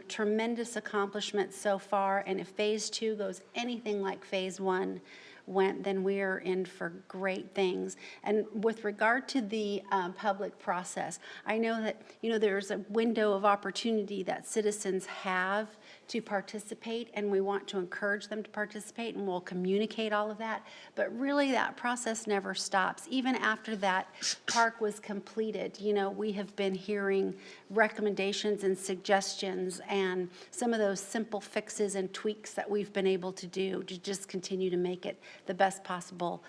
Tremendous accomplishments so far. And if phase 2 goes anything like phase 1 went, then we are in for great things. And with regard to the public process, I know that, you know, there's a window of opportunity that citizens have to participate, and we want to encourage them to participate, and we'll communicate all of that. But really, that process never stops. Even after that park was completed, you know, we have been hearing recommendations and suggestions and some of those simple fixes and tweaks that we've been able to do to just continue to make it the best possible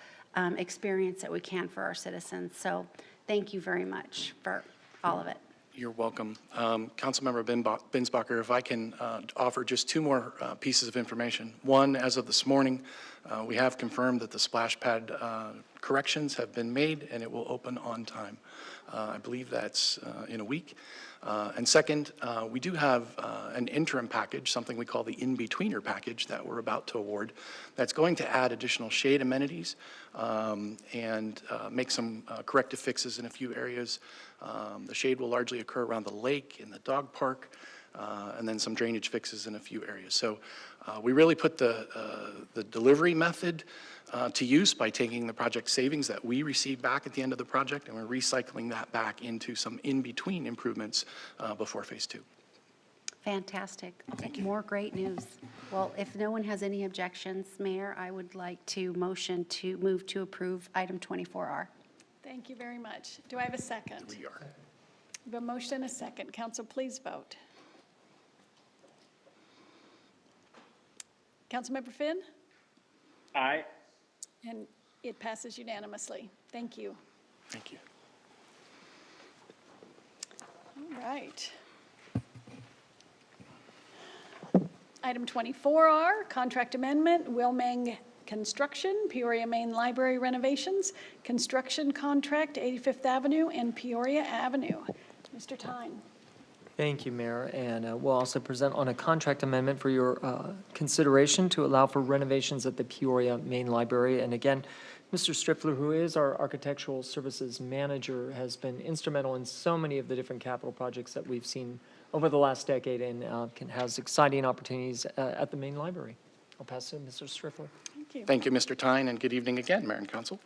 experience that we can for our citizens. So thank you very much for all of it. You're welcome. Councilmember Binsbacher, if I can offer just 2 more pieces of information. One, as of this morning, we have confirmed that the splash pad corrections have been made and it will open on time. I believe that's in a week. And second, we do have an interim package, something we call the in-betweener package that we're about to award, that's going to add additional shade amenities and make some corrective fixes in a few areas. The shade will largely occur around the lake, in the dog park, and then some drainage fixes in a few areas. So we really put the delivery method to use by taking the project savings that we receive back at the end of the project, and we're recycling that back into some in-between improvements before phase 2. Fantastic. Thank you. More great news. Well, if no one has any objections, Mayor, I would like to move to approve item 24R. Thank you very much. Do I have a second? We are. We have a motion and a second. Council, please vote. Councilmember Finn? Aye. And it passes unanimously. Thank you. Thank you. All right. Item 24R, contract amendment, Wilmang Construction, Peoria Main Library renovations, construction contract, 85th Avenue and Peoria Avenue. Mr. Tyne. Thank you, Mayor, and we'll also present on a contract amendment for your consideration to allow for renovations at the Peoria Main Library. And again, Mr. Striffler, who is our Architectural Services Manager, has been instrumental in so many of the different capital projects that we've seen over the last decade and has exciting opportunities at the Main Library. I'll pass to Mr. Striffler. Thank you. Thank you, Mr. Tyne, and good evening again, Mayor and Council.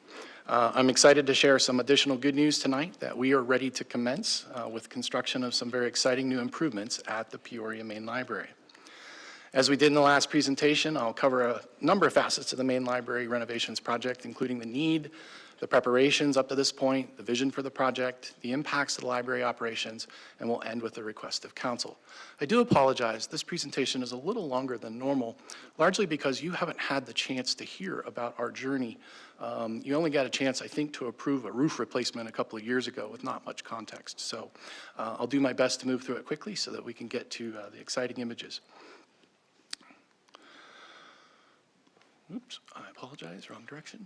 I'm excited to share some additional good news tonight that we are ready to commence with construction of some very exciting new improvements at the Peoria Main Library. As we did in the last presentation, I'll cover a number of facets of the Main Library renovations project, including the need, the preparations up to this point, the vision for the project, the impacts of the library operations, and we'll end with a request of council. I do apologize, this presentation is a little longer than normal, largely because you haven't had the chance to hear about our journey. You only got a chance, I think, to approve a roof replacement a couple of years ago with not much context. So I'll do my best to move through it quickly so that we can get to the exciting images. Oops, I apologize, wrong direction.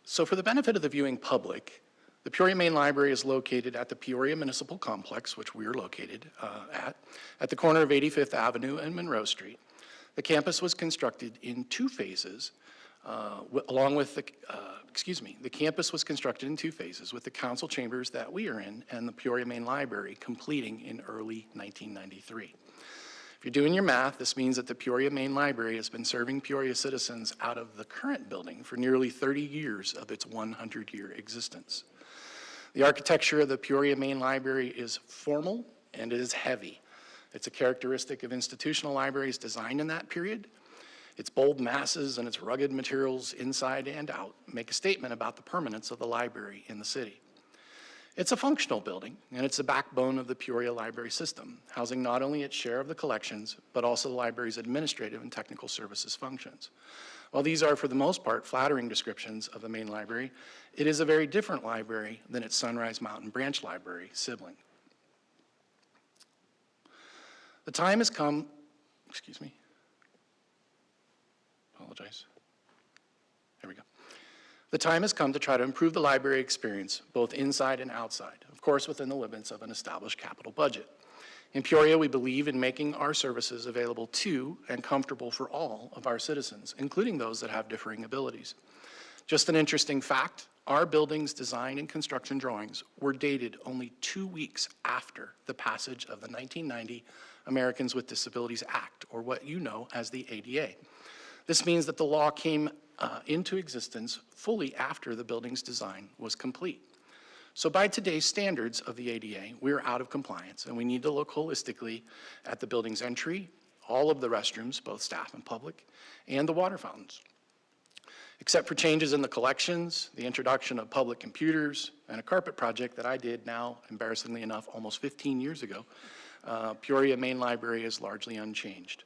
So for the benefit of the viewing public, The Peoria Main Library is located at the Peoria Municipal Complex, which we are located at the corner of 85th Avenue and Monroe Street. The campus was constructed in two phases, the campus was constructed in two phases with the council chambers that we are in and the Peoria Main Library completing in early 1993. If you're doing your math, this means that the Peoria Main Library has been serving Peoria citizens out of the current building for nearly 30 years of its 100-year existence. The architecture of the Peoria Main Library is formal and it is heavy. It's a characteristic of institutional libraries designed in that period. Its bold masses and its rugged materials inside and out make a statement about the permanence of the library in the city. It's a functional building, and it's the backbone of the Peoria Library System, housing not only its share of the collections, but also the library's administrative and technical services functions. While these are, for the most part, flattering descriptions of the main library, it is a very different library than its Sunrise Mountain Branch Library sibling. The time has come, apologize. There we go. The time has come to try to improve the library experience, both inside and outside, of course within the limits of an established capital budget. In Peoria, we believe in making our services available to and comfortable for all of our citizens, including those that have differing abilities. Just an interesting fact, our building's design and construction drawings were dated only 2 weeks after the passage of the 1990 Americans with Disabilities Act, or what you know as the ADA. This means that the law came into existence fully after the building's design was complete. So by today's standards of the ADA, we're out of compliance, and we need to look holistically at the building's entry, all of the restrooms, both staff and public, and the water fountains. Except for changes in the collections, the introduction of public computers, and a carpet project that I did now, embarrassingly enough, almost 15 years ago, Peoria Main Library is largely unchanged.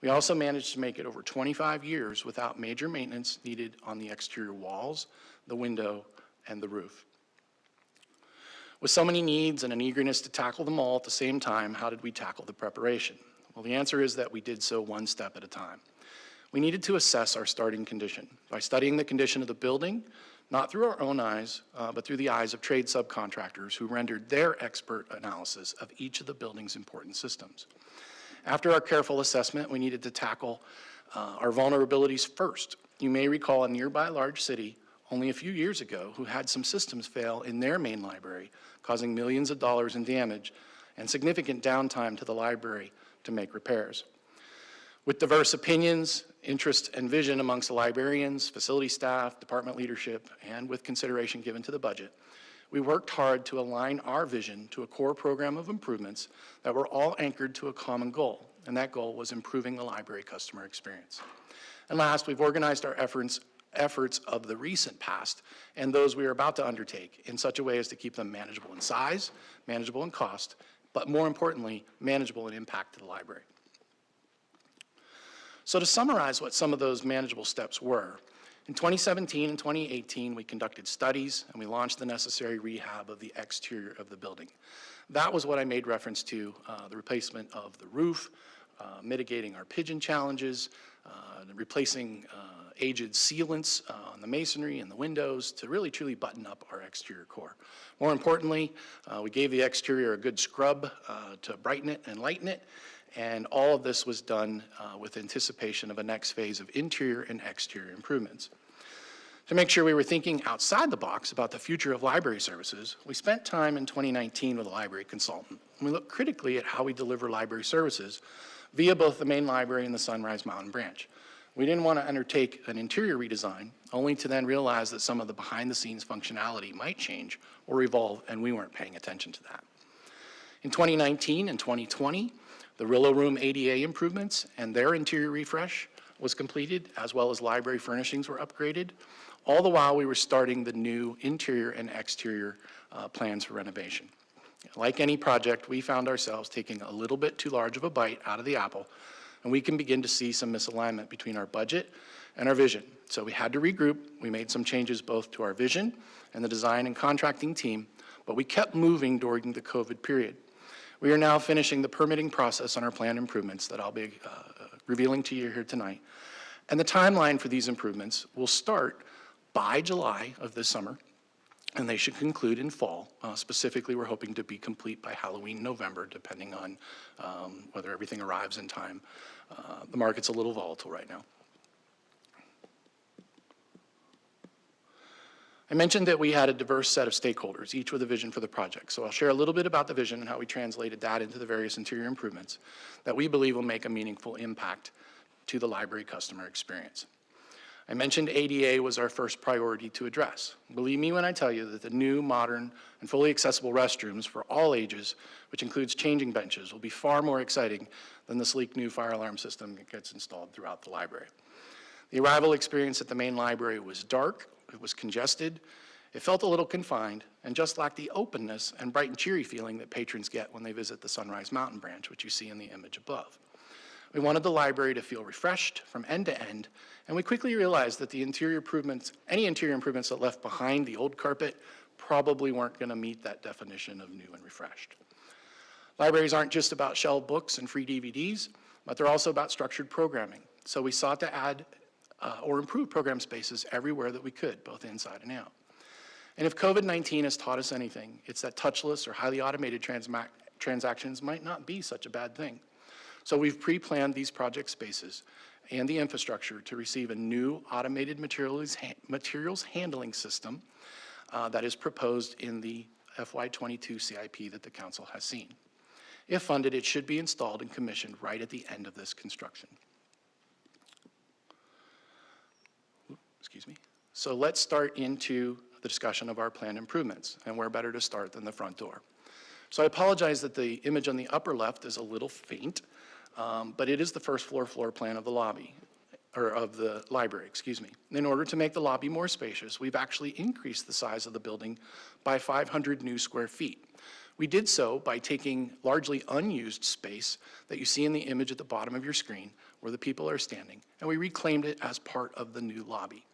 We also managed to make it over 25 years without major maintenance needed on the exterior walls, the window, and the roof. With so many needs and an eagerness to tackle them all at the same time, how did we tackle the preparation? Well, the answer is that we did so one step at a time. We needed to assess our starting condition by studying the condition of the building, not through our own eyes, but through the eyes of trade subcontractors who rendered their expert analysis of each of the building's important systems. After our careful assessment, we needed to tackle our vulnerabilities first. You may recall a nearby large city only a few years ago who had some systems fail in their main library, causing millions of dollars in damage and significant downtime to the library to make repairs. With diverse opinions, interest, and vision amongst the librarians, facility staff, department leadership, and with consideration given to the budget, we worked hard to align our vision to a core program of improvements that were all anchored to a common goal, and that goal was improving the library customer experience. And last, we've organized our efforts of the recent past and those we are about to undertake in such a way as to keep them manageable in size, manageable in cost, but more importantly, manageable in impact to the library. So to summarize what some of those manageable steps were, in 2017 and 2018, we conducted studies and we launched the necessary rehab of the exterior of the building. That was what I made reference to, the replacement of the roof, mitigating our pigeon challenges, replacing aged sealants on the masonry and the windows to really truly button up our exterior core. More importantly, we gave the exterior a good scrub to brighten it and lighten it, and all of this was done with anticipation of a next phase of interior and exterior improvements. To make sure we were thinking outside the box about the future of library services, we spent time in 2019 with a library consultant, and we looked critically at how we deliver library services via both the main library and the Sunrise Mountain Branch. We didn't want to undertake an interior redesign, only to then realize that some of the behind-the-scenes functionality might change or evolve, and we weren't paying attention to that. In 2019 and 2020, the Rillo Room ADA improvements and their interior refresh was completed, as well as library furnishings were upgraded, all the while we were starting the new interior and exterior plans for renovation. Like any project, we found ourselves taking a little bit too large of a bite out of the apple, and we can begin to see some misalignment between our budget and our vision. So we had to regroup. We made some changes both to our vision and the design and contracting team, but we kept moving during the COVID period. We are now finishing the permitting process on our planned improvements that I'll be revealing to you here tonight. And the timeline for these improvements will start by July of this summer, and they should conclude in fall. Specifically, we're hoping to be complete by Halloween, November, depending on whether everything arrives in time. The market's a little volatile right now. I mentioned that we had a diverse set of stakeholders, each with a vision for the project. So I'll share a little bit about the vision and how we translated that into the various interior improvements that we believe will make a meaningful impact to the library customer experience. I mentioned ADA was our first priority to address. Believe me when I tell you that the new, modern, and fully accessible restrooms for all ages, which includes changing benches, will be far more exciting than the sleek new fire alarm system that gets installed throughout the library. The arrival experience at the main library was dark, it was congested, it felt a little confined, and just lacked the openness and bright and cheery feeling that patrons get when they visit the Sunrise Mountain branch, which you see in the image above. We wanted the library to feel refreshed from end to end, and we quickly realized that the interior improvements, any interior improvements that left behind the old carpet probably weren't going to meet that definition of new and refreshed. Libraries aren't just about shelved books and free DVDs, but they're also about structured programming. So we sought to add or improve program spaces everywhere that we could, both inside and out. And if COVID-19 has taught us anything, it's that touchless or highly automated transactions might not be such a bad thing. So we've pre-planned these project spaces and the infrastructure to receive a new automated materials handling system that is proposed in the FY22 CIP that the council has seen. If funded, it should be installed and commissioned right at the end of this construction. Excuse me. So let's start into the discussion of our planned improvements, and where better to start than the front door. So I apologize that the image on the upper left is a little faint, but it is the first floor plan of the lobby, or of the library, excuse me. In order to make the lobby more spacious, we've actually increased the size of the building by 500 new square feet. We did so by taking largely unused space that you see in the image at the bottom of your screen where the people are standing, and we reclaimed it as part of the new lobby.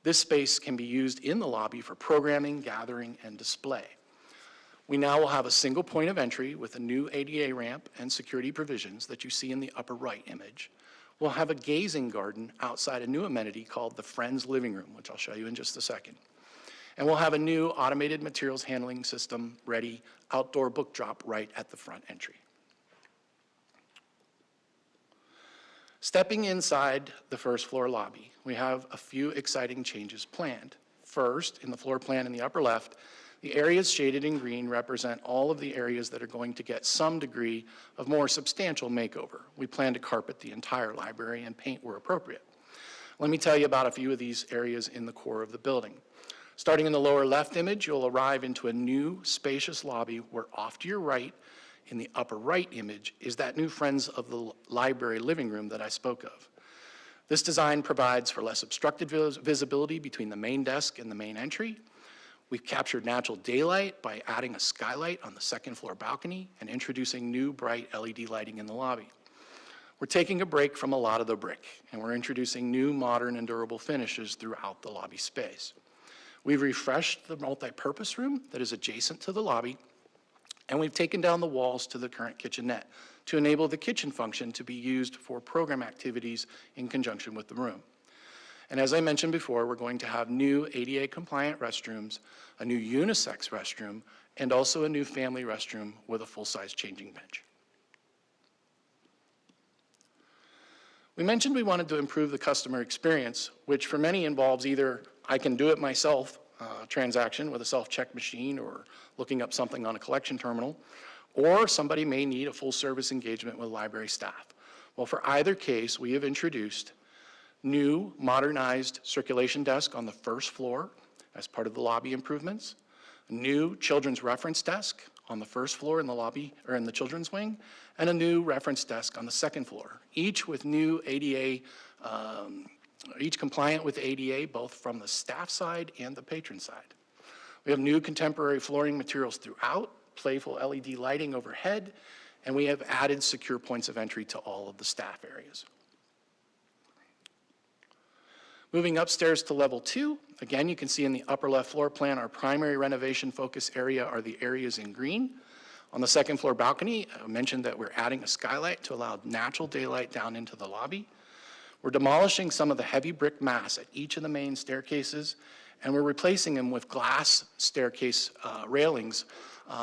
This space can be used in the lobby for programming, gathering, and display. We now will have a single point of entry with a new ADA ramp and security provisions that you see in the upper right image. We'll have a gazing garden outside a new amenity called the Friends Living Room, which I'll show you in just a second. And we'll have a new automated materials handling system ready outdoor book drop right at the front entry. Stepping inside the first floor lobby, we have a few exciting changes planned. First, in the floor plan in the upper left, the areas shaded in green represent all of the areas that are going to get some degree of more substantial makeover. We plan to carpet the entire library and paint where appropriate. Let me tell you about a few of these areas in the core of the building. Starting in the lower left image, you'll arrive into a new spacious lobby where off to your right, in the upper right image, is that new Friends of the Library living room that I spoke of. This design provides for less obstructed visibility between the main desk and the main entry. We've captured natural daylight by adding a skylight on the second floor balcony and introducing new bright LED lighting in the lobby. We're taking a break from a lot of the brick, and we're introducing new modern and durable finishes throughout the lobby space. We've refreshed the multi-purpose room that is adjacent to the lobby, and we've taken down the walls to the current kitchenette to enable the kitchen function to be used for program activities in conjunction with the room. And as I mentioned before, we're going to have new ADA-compliant restrooms, a new unisex restroom, and also a new family restroom with a full-size changing bench. We mentioned we wanted to improve the customer experience, which for many involves either I can do it myself, transaction with a self-check machine or looking up something on a collection terminal, or somebody may need a full-service engagement with library staff. Well, for either case, we have introduced new modernized circulation desk on the first floor as part of the lobby improvements, a new children's reference desk on the first floor in the lobby or in the children's wing, and a new reference desk on the second floor, each with new ADA, each compliant with ADA, both from the staff side and the patron side. We have new contemporary flooring materials throughout, playful LED lighting overhead, and we have added secure points of entry to all of the staff areas. Moving upstairs to level 2, again, you can see in the upper left floor plan, our primary renovation focus area are the areas in green. On the second floor balcony, I mentioned that we're adding a skylight to allow natural daylight down into the lobby. We're demolishing some of the heavy brick mass at each of the main staircases, And we're replacing them with glass staircase railings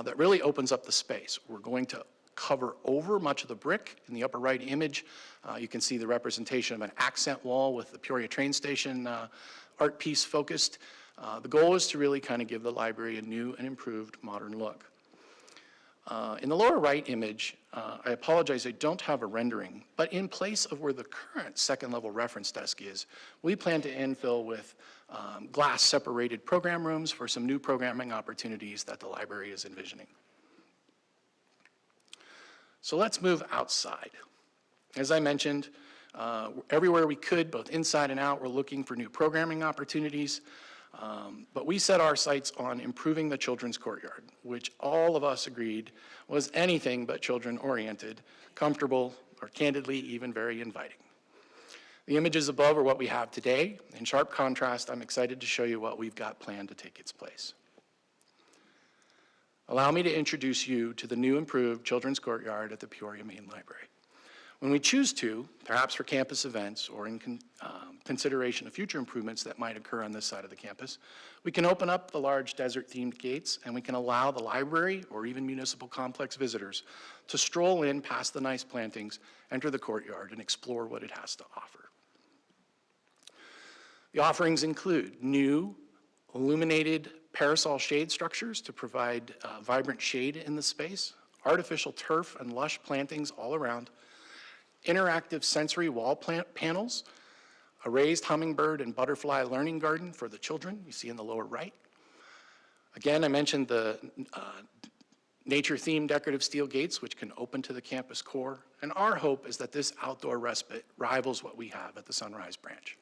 that really opens up the space. We're going to cover over much of the brick. In the upper right image, you can see the representation of an accent wall with the Peoria train station art piece focused. The goal is to really kind of give the library a new and improved modern look. In the lower right image, I apologize, I don't have a rendering, but in place of where the current second-level reference desk is, we plan to infill with glass-separated program rooms for some new programming opportunities that the library is envisioning. So let's move outside. As I mentioned, everywhere we could, both inside and out, we're looking for new programming opportunities. But we set our sights on improving the children's courtyard, which all of us agreed was anything but children-oriented, comfortable, or candidly, even very inviting. The images above are what we have today. In sharp contrast, I'm excited to show you what we've got planned to take its place. Allow me to introduce you to the new improved children's courtyard at the Peoria Main Library. When we choose to, perhaps for campus events or in consideration of future improvements that might occur on this side of the campus, we can open up the large desert-themed gates and we can allow the library or even municipal complex visitors to stroll in past the nice plantings, enter the courtyard, and explore what it has to offer. The offerings include new illuminated parasol shade structures to provide vibrant shade in the space, artificial turf and lush plantings all around, interactive sensory wall panels, a raised hummingbird and butterfly learning garden for the children, you see in the lower right. Again, I mentioned the nature-themed decorative steel gates, which can open to the campus core, and our hope is that this outdoor respite rivals what we have at the Sunrise Branch.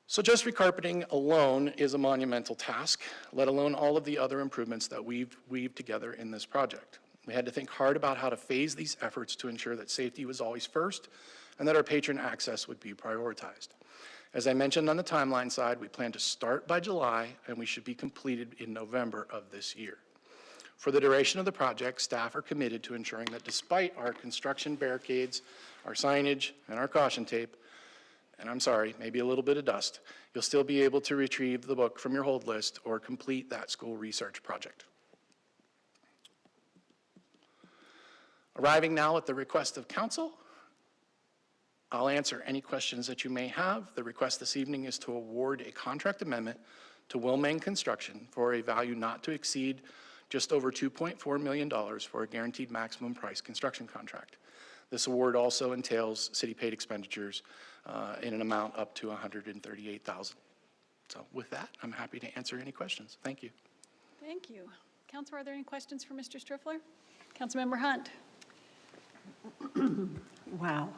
So just recarpeting alone is a monumental task, let alone all of the other improvements that we've weaved together in this project. We had to think hard about how to phase these efforts to ensure that safety was always first and that our patron access would be prioritized. As I mentioned on the timeline side, we plan to start by July and we should be completed in November of this year. For the duration of the project, staff are committed to ensuring that despite our construction barricades, our signage, and our caution tape, and I'm sorry, maybe a little bit of dust, you'll still be able to retrieve the book from your hold list or complete that school research project. Arriving now at the request of council, I'll answer any questions that you may have. The request this evening is to award a contract amendment to Wilmang Construction for a value not to exceed just over $2.4 million for a guaranteed maximum price construction contract. This award also entails city-paid expenditures in an amount up to $138,000. So with that, I'm happy to answer any questions. Thank you. Thank you. Council, are there any questions for Mr. Striffler? Councilmember Hunt. Wow.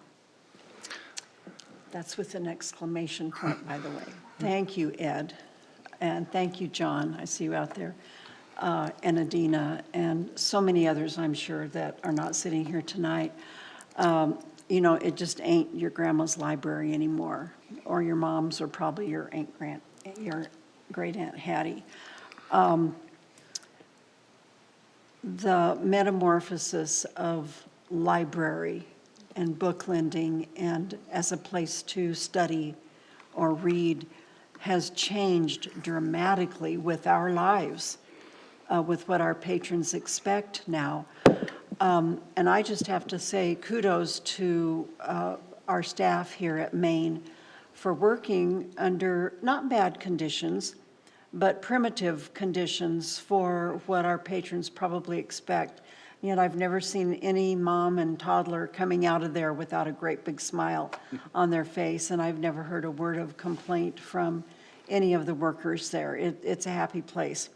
That's with an exclamation point, by the way. Thank you, Ed. And thank you, John. I see you out there. And Adina, and so many others, I'm sure, that are not sitting here tonight. You know, it just ain't your grandma's library anymore, or your mom's, or probably your your great Aunt Hattie. The metamorphosis of library and book lending and as a place to study or read has changed dramatically with our lives, with what our patrons expect now. And I just have to say kudos to our staff here at Maine for working under not bad conditions, but primitive conditions for what our patrons probably expect. Yet I've never seen any mom and toddler coming out of there without a great big smile on their face, and I've never heard a word of complaint from any of the workers there. It's a happy place.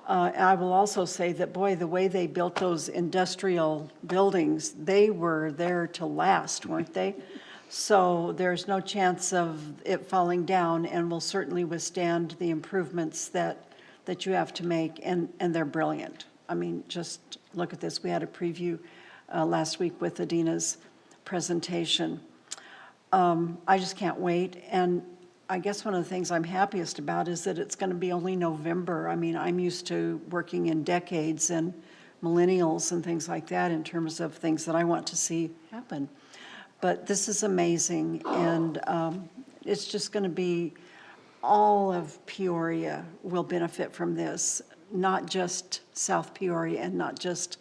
I will also say that, boy, the way they built those industrial buildings, they were there to last, weren't they? So there's no chance of it falling down and will certainly withstand the improvements that you have to make, and they're brilliant. I mean, just look at this. We had a preview last week with Adina's presentation. I just can't wait. And I guess one of the things I'm happiest about is that it's going to be only November. I mean, I'm used to working in decades and millennials and things like that in terms of things that I want to see happen. But this is amazing, and It's just going to be, all of Peoria will benefit from this, not just South Peoria and not just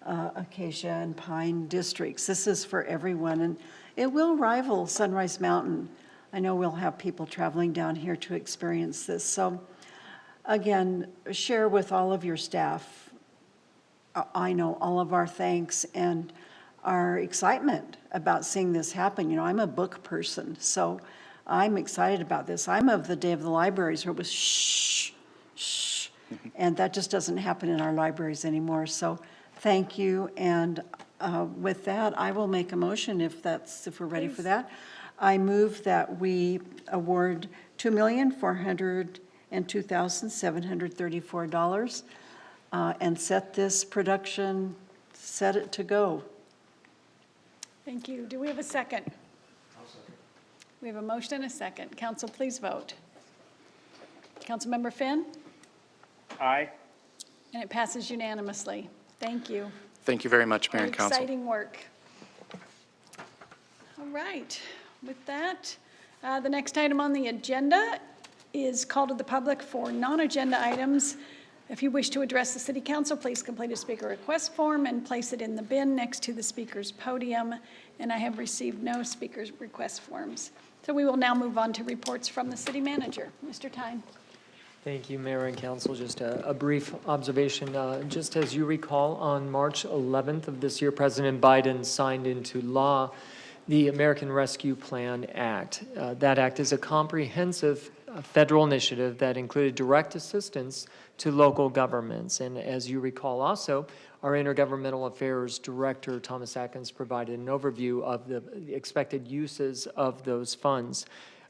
Acacia and Pine districts. This is for everyone, and it will rival Sunrise Mountain. I know we'll have people traveling down here to experience this. So again, share with all of your staff, I know, all of our thanks and our excitement about seeing this happen. You know, I'm a book person, so I'm excited about this. I'm of the day of the libraries where it was shh, shh, and that just doesn't happen in our libraries anymore. So thank you, and with that, I will make a motion if we're ready for that. I move that we award $2,402,734 and set this production, set it to go. Thank you. Do we have a second? We have a motion and a second. Council, please vote. Councilmember Finn? Aye. And it passes unanimously. Thank you. Thank you very much, Mayor and Council. Exciting work. All right. With that, the next item on the agenda is call to the public for non-agenda items. If you wish to address the City Council, please complete a speaker request form and place it in the bin next to the speaker's podium. And I have received no speaker's request forms. So we will now move on to reports from the City Manager. Mr. Tyne. Thank you, Mayor and Council. Just a brief observation. Just as you recall, on March 11th of this year, President Biden signed into law the American Rescue Plan Act. That act is a comprehensive federal initiative that included direct assistance to local governments. And as you recall also, our Intergovernmental Affairs Director, Thomas Atkins, provided an overview of the expected uses of those funds.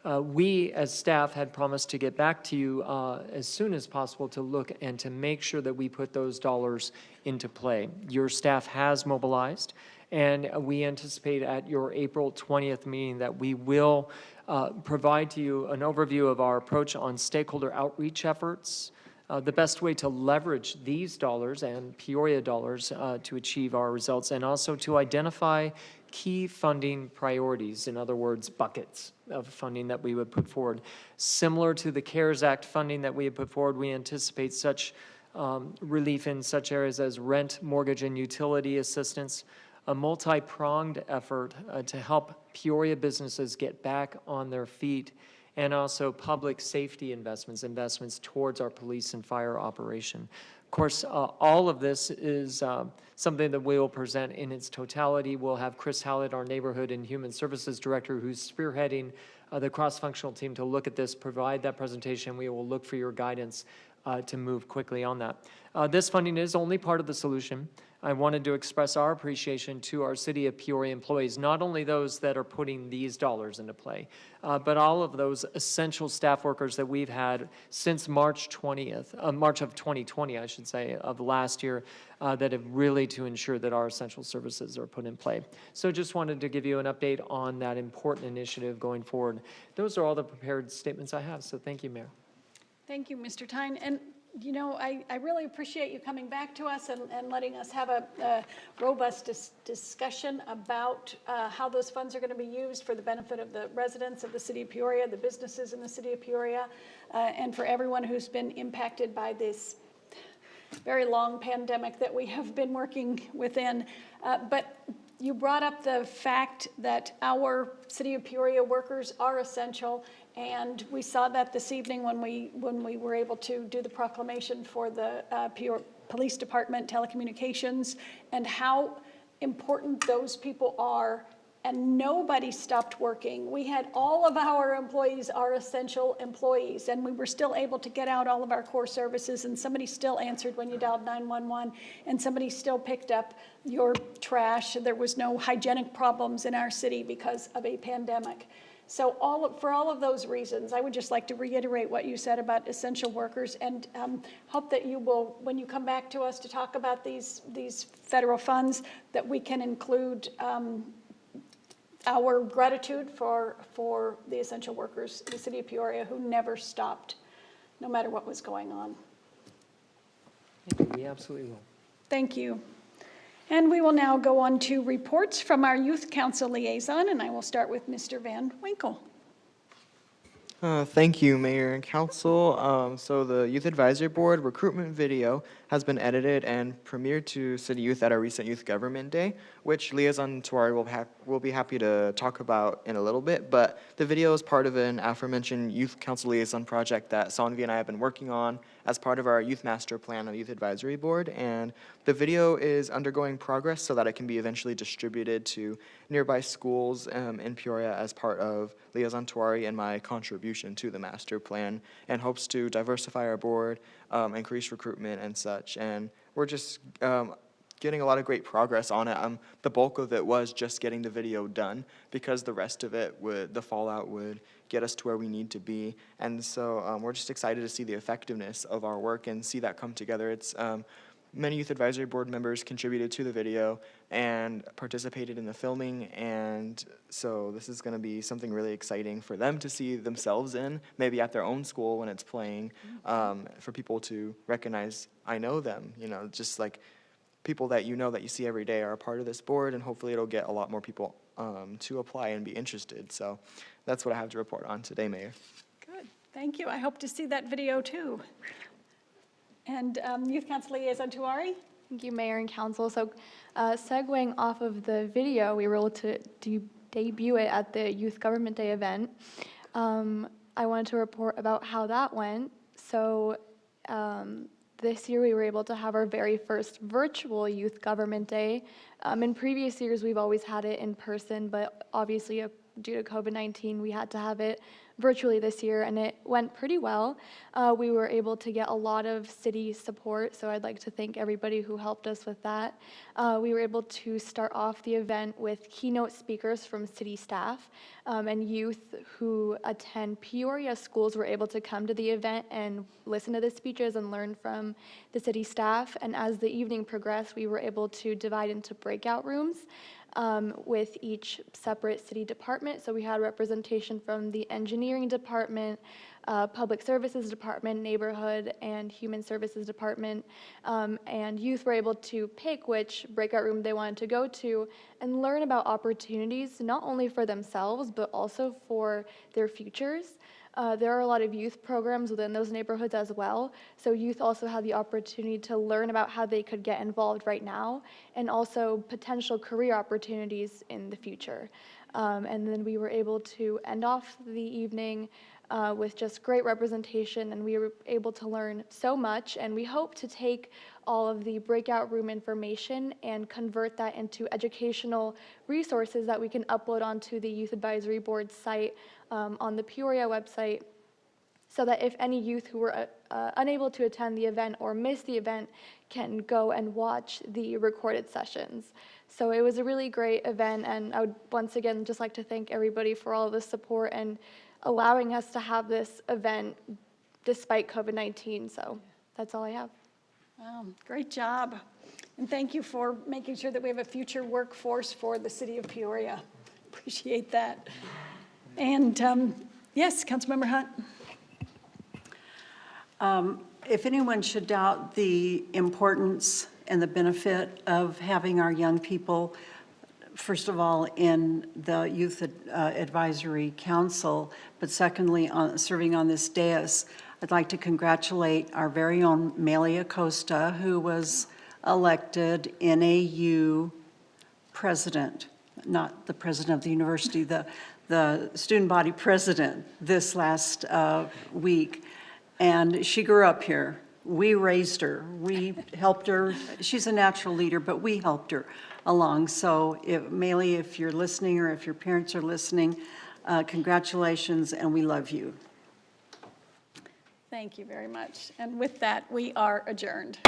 We, as staff, had promised to get back to you as soon as possible to look and to make sure that we put those dollars into play. Your staff has mobilized, and we anticipate at your April 20th meeting that we will provide to you an overview of our approach on stakeholder outreach efforts, the best way to leverage these dollars and Peoria dollars to achieve our results, and also to identify key funding priorities, in other words, buckets of funding that we would put forward. Similar to the CARES Act funding that we have put forward, we anticipate such relief in such areas as rent, mortgage, and utility assistance, a multi-pronged effort to help Peoria businesses get back on their feet, and also public safety investments towards our police and fire operation. Of course, all of this is something that we will present in its totality. We'll have Chris Hallett, our Neighborhood and Human Services Director, who's spearheading the cross-functional team to look at this, provide that presentation. We will look for your guidance to move quickly on that. This funding is only part of the solution. I wanted to express our appreciation to our City of Peoria employees, not only those that are putting these dollars into play, but all of those essential staff workers that we've had since March of 2020, I should say, of last year, that have really to ensure that our essential services are put in play. So just wanted to give you an update on that important initiative going forward. Those are all the prepared statements I have, so thank you, Mayor. Thank you, Mr. Tyne. And you know, I really appreciate you coming back to us and letting us have a robust discussion about how those funds are going to be used for the benefit of the residents of the City of Peoria, the businesses in the City of Peoria, and for everyone who's been impacted by this very long pandemic that we have been working within. But you brought up the fact that our City of Peoria workers are essential, and we saw that this evening when we were able to do the proclamation for the Peoria Police Department telecommunications, and how important those people are, and nobody stopped working. We had all of our employees are essential employees, and we were still able to get out all of our core services, and somebody still answered when you dialed 911, and somebody still picked up your trash. There was no hygienic problems in our city because of a pandemic. So for all of those reasons, I would just like to reiterate what you said about essential workers, and hope that you will, when you come back to us to talk about these federal funds, that we can include our gratitude for the essential workers in the City of Peoria who never stopped, no matter what was going on. Thank you. We absolutely will. Thank you. And we will now go on to reports from our Youth Council liaison, and I will start with Mr. Van Winkle. Thank you, Mayor and Council. So the Youth Advisory Board recruitment video has been edited and premiered to City Youth at our recent Youth Government Day, which Liaison Tuari will be happy to talk about in a little bit. But the video is part of an aforementioned Youth Council Liaison project that Sanvi and I have been working on as part of our Youth Master Plan of Youth Advisory Board. And the video is undergoing progress so that it can be eventually distributed to nearby schools in Peoria as part of Liaison Tuari and my contribution to the master plan, and hopes to diversify our board, increase recruitment and such. And we're just getting a lot of great progress on it. The bulk of it was just getting the video done, because the rest of it the fallout would get us to where we need to be. And so we're just excited to see the effectiveness of our work and see that come together. It's many Youth Advisory Board members contributed to the video and participated in the filming, and so this is going to be something really exciting for them to see themselves in, maybe at their own school when it's playing, for people to recognize, I know them, just like people that that you see every day are a part of this board, and hopefully it'll get a lot more people to apply and be interested. So that's what I have to report on today, Mayor. Good, thank you. I hope to see that video too. And Youth Council Liaison Tuari? Thank you, Mayor and Council. So segueing off of the video, we were able to debut it at the Youth Government Day event. I wanted to report about how that went. So this year we were able to have our very first virtual Youth Government Day. In previous years we've always had it in person, but obviously due to COVID-19 we had to have it virtually this year, and it went pretty well. We were able to get a lot of city support, so I'd like to thank everybody who helped us with that. We were able to start off the event with keynote speakers from city staff, and youth who attend Peoria schools were able to come to the event and listen to the speeches and learn from the city staff. And as the evening progressed, we were able to divide into breakout rooms with each separate city department. So we had representation from the engineering department, public services department, neighborhood, and human services department. And youth were able to pick which breakout room they wanted to go to and learn about opportunities, not only for themselves, but also for their futures. There are a lot of youth programs within those neighborhoods as well, so youth also had the opportunity to learn about how they could get involved right now, and also potential career opportunities in the future. And then we were able to end off the evening with just great representation, and we were able to learn so much, and we hope to take all of the breakout room information and convert that into educational resources that we can upload onto the Youth Advisory Board site on the Peoria website, so that if any youth who were unable to attend the event or miss the event can go and watch the recorded sessions. So it was a really great event, and I would once again just like to thank everybody for all of the support and allowing us to have this event despite COVID-19. So that's all I have. Wow, great job. And thank you for making sure that we have a future workforce for the city of Peoria. Appreciate that. And yes, Councilmember Hunt. If anyone should doubt the importance and the benefit of having our young people, first of all, in the Youth Advisory Council, but secondly, serving on this dais, I'd like to congratulate our very own Melia Costa, who was elected NAU president, not the president of the university, the student body president this last week. And she grew up here. We raised her. We helped her. She's a natural leader, but we helped her along. So, Melia, if you're listening or if your parents are listening, congratulations, and we love you. Thank you very much. And with that, we are adjourned.